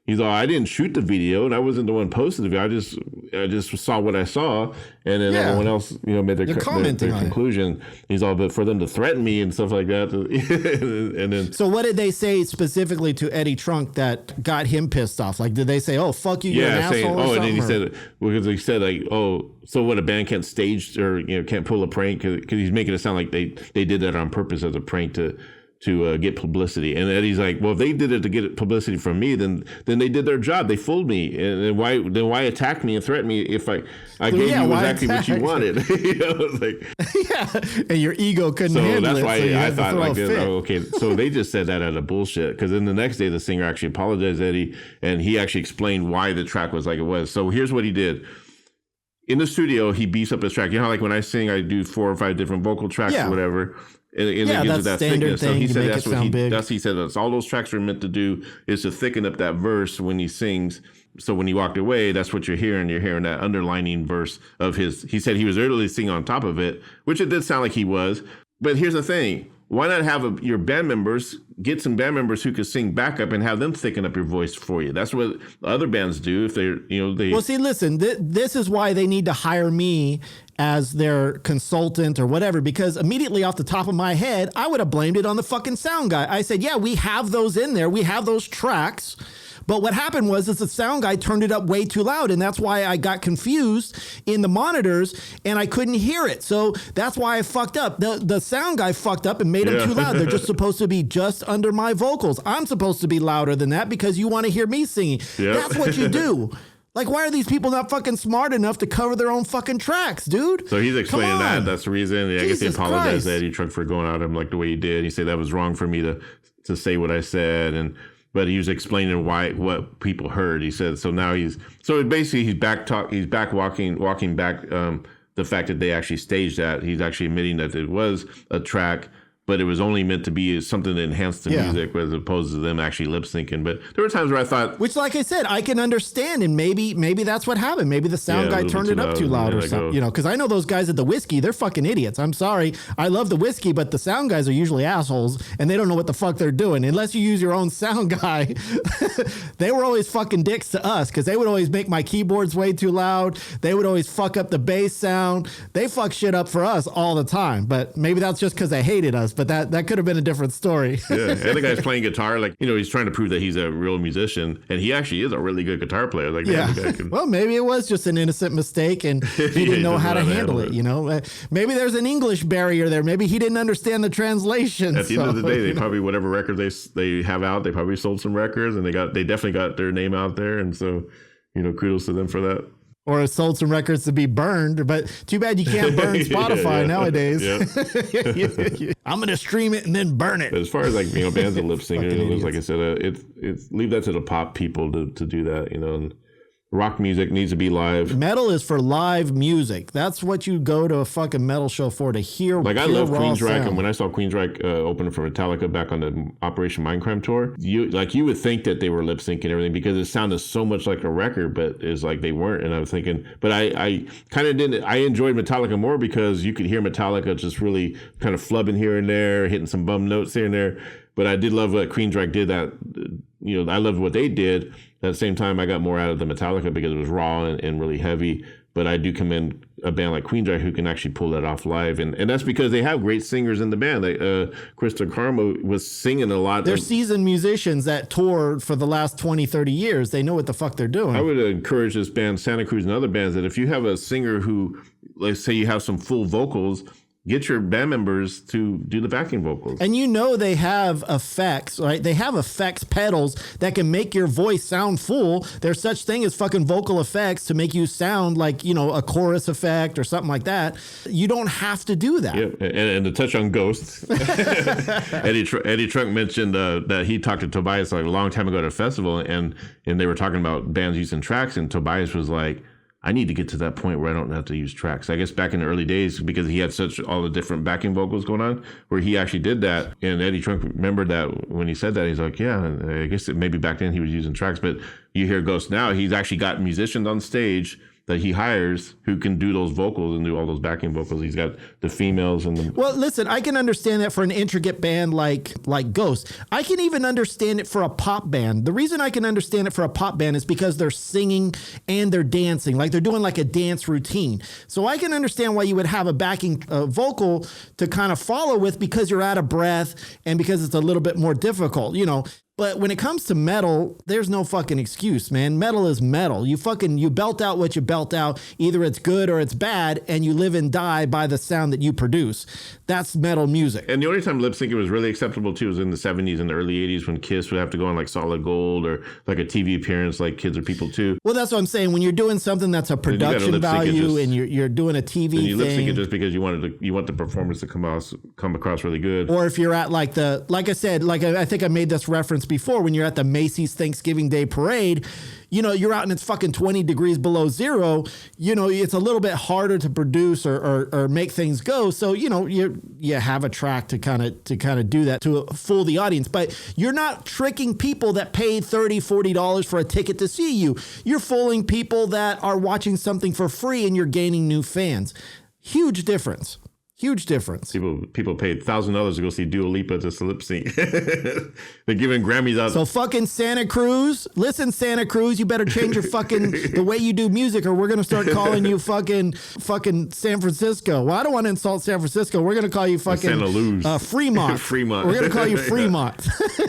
He's like, I didn't shoot the video, and I wasn't the one posting the video. I just saw what I saw, and then everyone else, you know, made their conclusion. He's all, but for them to threaten me and stuff like that, and then. So what did they say specifically to Eddie Trunk that got him pissed off? Like, did they say, "Oh, fuck you, you're an asshole"? And then he said, because he said like, "Oh, so what? A band can't stage or can't pull a prank?" Because he's making it sound like they did that on purpose as a prank to get publicity. And Eddie's like, well, if they did it to get publicity from me, then they did their job. They fooled me. And why attack me and threaten me if I gave you exactly what you wanted? You know, like, and your ego couldn't handle it. So that's why I thought like this. Oh, okay. So they just said that out of bullshit. Because then the next day, the singer actually apologized to Eddie, and he actually explained why the track was like it was. So here's what he did. In the studio, he beefs up his track. You know how like when I sing, I do 4 or 5 different vocal tracks or whatever. And it gives it that thickness. So he said he said that's all those tracks are meant to do is to thicken up that verse when he sings. So when he walked away, that's what you're hearing. You're hearing that underlining verse of his. He said he was early singing on top of it, which it did sound like he was. But here's the thing. Why not have your band members, get some band members who could sing backup and have them thicken up your voice for you? That's what other bands do if they're, Well, see, listen, this is why they need to hire me as their consultant or whatever, because immediately off the top of my head, I would have blamed it on the fucking sound guy. I said, yeah, we have those in there. We have those tracks. But what happened was the sound guy turned it up way too loud, and that's why I got confused in the monitors, and I couldn't hear it. So that's why I fucked up. The sound guy fucked up and made them too loud. They're just supposed to be just under my vocals. I'm supposed to be louder than that because you want to hear me singing. Yep. That's what you do. Like, why are these people not fucking smart enough to cover their own fucking tracks, dude? So he's explaining that. That's the reason. I guess he apologized to Eddie Trunk for going at him like the way he did. He said that was wrong for me to say what I said, but he was explaining what people heard. He said so now he's back walking back the fact that they actually staged that. He's actually admitting that it was a track, but it was only meant to be something to enhance the music as opposed to them actually lip syncing. But there were times where I thought, which, like I said, I can understand, and maybe that's what happened. Maybe the sound guy turned it up too loud or something. Because I know those guys at the Whiskey, they're fucking idiots. I'm sorry, I love the Whiskey, but the sound guys are usually assholes, and they don't know what the fuck they're doing unless you use your own sound guy. They were always fucking dicks to us because they would always make my keyboards way too loud. They would always fuck up the bass sound. They fuck shit up for us all the time. But maybe that's just because they hated us. But that could have been a different story. Yeah, and the guy's playing guitar, like, he's trying to prove that he's a real musician, and he actually is a really good guitar player. Like, well, maybe it was just an innocent mistake, and he didn't know how to handle it. Maybe there's an English barrier there. Maybe he didn't understand the translation. At the end of the day, they probably whatever record they have out, they probably sold some records, and they definitely got their name out there, and so kudos to them for that. Or sold some records to be burned, but too bad you can't burn Spotify nowadays. I'm gonna stream it and then burn it. But as far as bands and lip singers, like I said, it's leave that to the pop people to do that, and rock music needs to be live. Metal is for live music. That's what you go to a fucking metal show for, to hear. Like, I love Queensryche, and when I saw Queensryche open for Metallica back on the Operation Mindcrime tour, you would think that they were lip syncing and everything because it sounded so much like a record, but it's like they weren't. And I was thinking, but I kind of didn't. I enjoyed Metallica more because you could hear Metallica just really kind of flubbing here and there, hitting some bum notes here and there. But I did love what Queensryche did. That, you know, I loved what they did. At the same time, I got more out of the Metallica because it was raw and really heavy. But I do commend a band like Queensryche who can actually pull that off live. And that's because they have great singers in the band. Like, Krista Karmo was singing a lot. They're seasoned musicians that toured for the last 20, 30 years. They know what the fuck they're doing. I would encourage this band, Santa Cruz, and other bands, that if you have a singer who, let's say you have some full vocals, get your band members to do the backing vocals. And you know they have effects, right? They have effects pedals that can make your voice sound full. There's such thing as fucking vocal effects to make you sound like, you know, a chorus effect or something like that. You don't have to do that. Yeah, and to touch on Ghost, Eddie Trunk mentioned that he talked to Tobias like a long time ago at a festival, and they were talking about bands using tracks, and Tobias was like, I need to get to that point where I don't have to use tracks. I guess back in the early days, because he had all the different backing vocals going on, where he actually did that. And Eddie Trunk remembered that when he said that, he's like, yeah, I guess maybe back then he was using tracks. But you hear Ghost now, he's actually got musicians on stage that he hires who can do those vocals and do all those backing vocals. He's got the females and the... Well, listen, I can understand that for an intricate band like Ghost. I can even understand it for a pop band. The reason I can understand it for a pop band is because they're singing and they're dancing, like they're doing like a dance routine. So I can understand why you would have a backing vocal to kind of follow with, because you're out of breath and because it's a little bit more difficult, you know. But when it comes to metal, there's no fucking excuse, man. Metal is metal. You belt out what you belt out. Either it's good or it's bad, and you live and die by the sound that you produce. That's metal music. And the only time lip syncing was really acceptable too was in the 70s and the early 80s, when Kiss would have to go on like Solid Gold or like a TV appearance like Kids Are People Too. Well, that's what I'm saying. When you're doing something that's a production value and you're doing a TV thing. You lip sync it just because you want the performance to come across really good. Or if you're at like I said, I think I made this reference before, when you're at the Macy's Thanksgiving Day Parade, you know, you're out and it's fucking 20 degrees below zero, you know, it's a little bit harder to produce or make things go. So, you know, you have a track to kind of do that to fool the audience, but you're not tricking people that paid $30, $40 for a ticket to see you. You're fooling people that are watching something for free, and you're gaining new fans. Huge difference. Huge difference. People paid $1,000 to go see Dua Lipa to lip sync. They're giving Grammys out. So fucking Santa Cruz, listen, Santa Cruz, you better change your fucking the way you do music, or we're gonna start calling you fucking San Francisco. Well, I don't want to insult San Francisco. We're gonna call you fucking Santa Luz. Fremont. Fremont. We're gonna call you Fremont,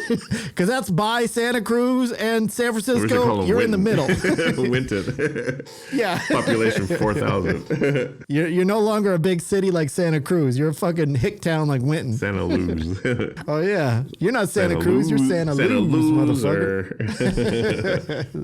because that's by Santa Cruz and San Francisco. You're in the middle. Winton. Yeah. Population 4,000. You're no longer a big city like Santa Cruz. You're a fucking hick town like Winton. Santa Luz. Oh yeah, you're not Santa Cruz. You're Santa Luz, motherfucker.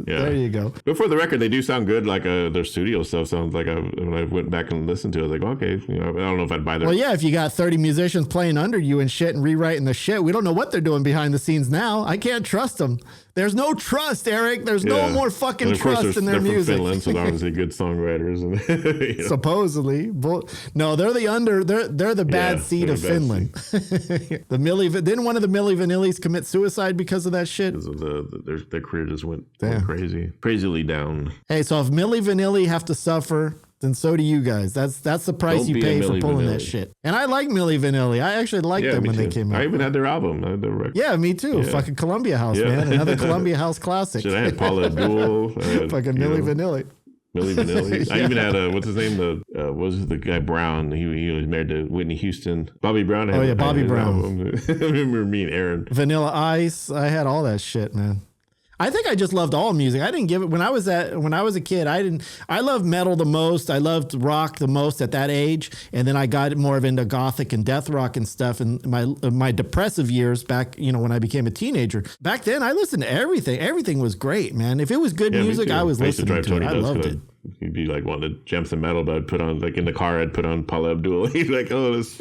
Yeah. There you go. But for the record, they do sound good. Like their studio stuff sounds like when I went back and listened to it, I was like, okay, you know, I don't know if I'd buy their. Well, yeah, if you got 30 musicians playing under you and shit and rewriting the shit, we don't know what they're doing behind the scenes now. I can't trust them. There's no trust, Eric. There's no more fucking trust in their music. They're from Finland, so they're obviously good songwriters. And, you know. Supposedly. No, they're the bad seed of Finland. Didn't one of the Milli Vanillis commit suicide because of that shit? Because of their career just went crazily down. Hey, so if Milli Vanilli have to suffer, then so do you guys. That's the price you pay for pulling that shit. And I like Milli Vanilli. I actually liked them when they came out. I even had their album. Yeah, me too. Yeah. Fucking Columbia House, man. Another Columbia House classic. Shit, I had Paula Abdul. Fucking Milli Vanilli. Milli Vanilli. Yeah. I even had what's his name? Was the guy Brown? He was married to Whitney Houston. Bobby Brown. Bobby Brown. I remember me and Aaron. Vanilla Ice. I had all that shit, man. I think I just loved all music. I didn't give it when I was a kid. I loved metal the most. I loved rock the most at that age, and then I got more into gothic and death rock and stuff in my depressive years back. You know, when I became a teenager. Back then, I listened to everything. Everything was great, man. If it was good music, I was listening to it. I loved it. He'd be like wanting to jam some metal, but I'd put on, like in the car, I'd put on Paula Abdul. He's like, oh, this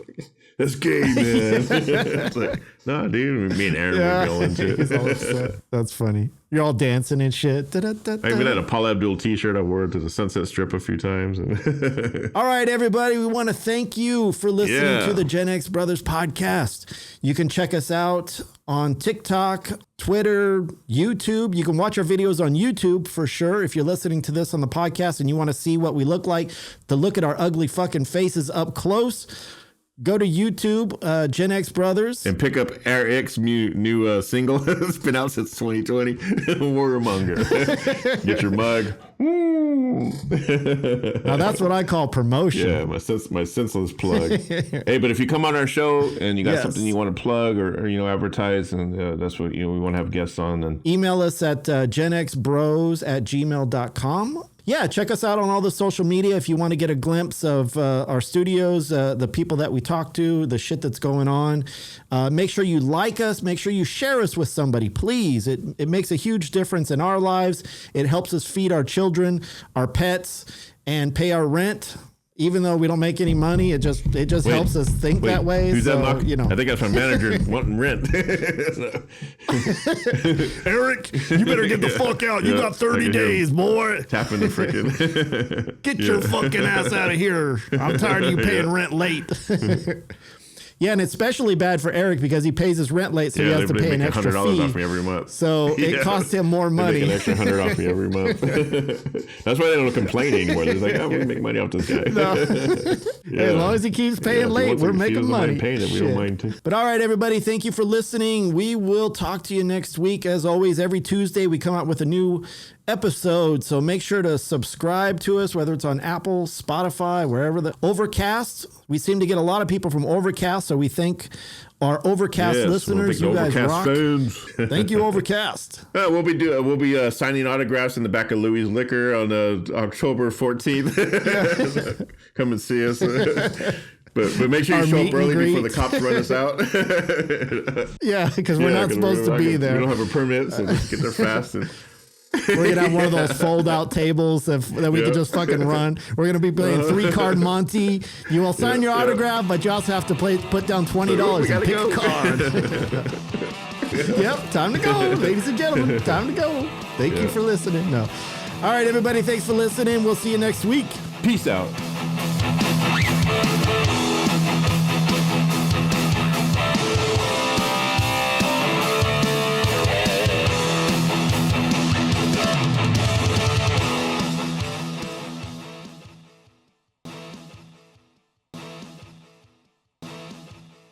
That's gay, man. It's like, nah, dude. Me and Aaron were going to He's all upset. That's funny. You're all dancing and shit. I even had a Paula Abdul t-shirt. I wore it to the Sunset Strip a few times. All right, everybody. We want to thank you for listening to the Gen X Brothers podcast. You can check us out on TikTok, Twitter, YouTube. You can watch our videos on YouTube for sure. If you're listening to this on the podcast and you want to see what we look like, to look at our ugly fucking faces up close, go to YouTube, Gen X Brothers. And pick up Eric's new single. It's been out since 2020. Warmonger. Get your mug. Now that's what I call promotion. Yeah, my senseless plug. Hey, but if you come on our show and you got something you want to plug or advertise, and that's what we want to have guests on, then email us at genxbros@gmail.com. Yeah, check us out on all the social media if you want to get a glimpse of our studios, the people that we talk to, the shit that's going on. Make sure you like us. Make sure you share us with somebody, please. It makes a huge difference in our lives. It helps us feed our children, our pets, and pay our rent. Even though we don't make any money, it just helps us think that way. Who's so, that? I think that's my manager wanting rent. Eric, you better get the fuck out. You got 30 days, boy. Tapping the freaking. Get your fucking ass out of here. I'm tired of you paying rent late. Yeah, and it's especially bad for Eric because he pays his rent late, so he has to pay an extra $100 fee. off me every month. So it costs him more money. They make an extra $100 off me every month. That's why they don't complain anymore. They're like, we make money off this guy. No. As long as he keeps paying late, we're making money. Paying it, we don't mind too. But all right, everybody, thank you for listening. We will talk to you next week. As always, every Tuesday we come out with a new episode, so make sure to subscribe to us, whether it's on Apple, Spotify, wherever. The Overcast, we seem to get a lot of people from Overcast, so we thank our Overcast listeners. You guys rock. Thank you, Overcast. We'll be signing autographs in the back of Louis Liquor on October 14th. Come and see us. But make sure you show up early before the cops run us out. Yeah, because we're not supposed to be there. We don't have a permit, so just get there fast. We're going to have one of those fold-out tables that we can just fucking run. We're going to be playing 3-card Monty. You will sign your autograph, but you also have to put down $20 and pick a card. Yep, time to go, ladies and gentlemen. Time to go. Thank you for listening. No. All right, everybody, thanks for listening. We'll see you next week. Peace out.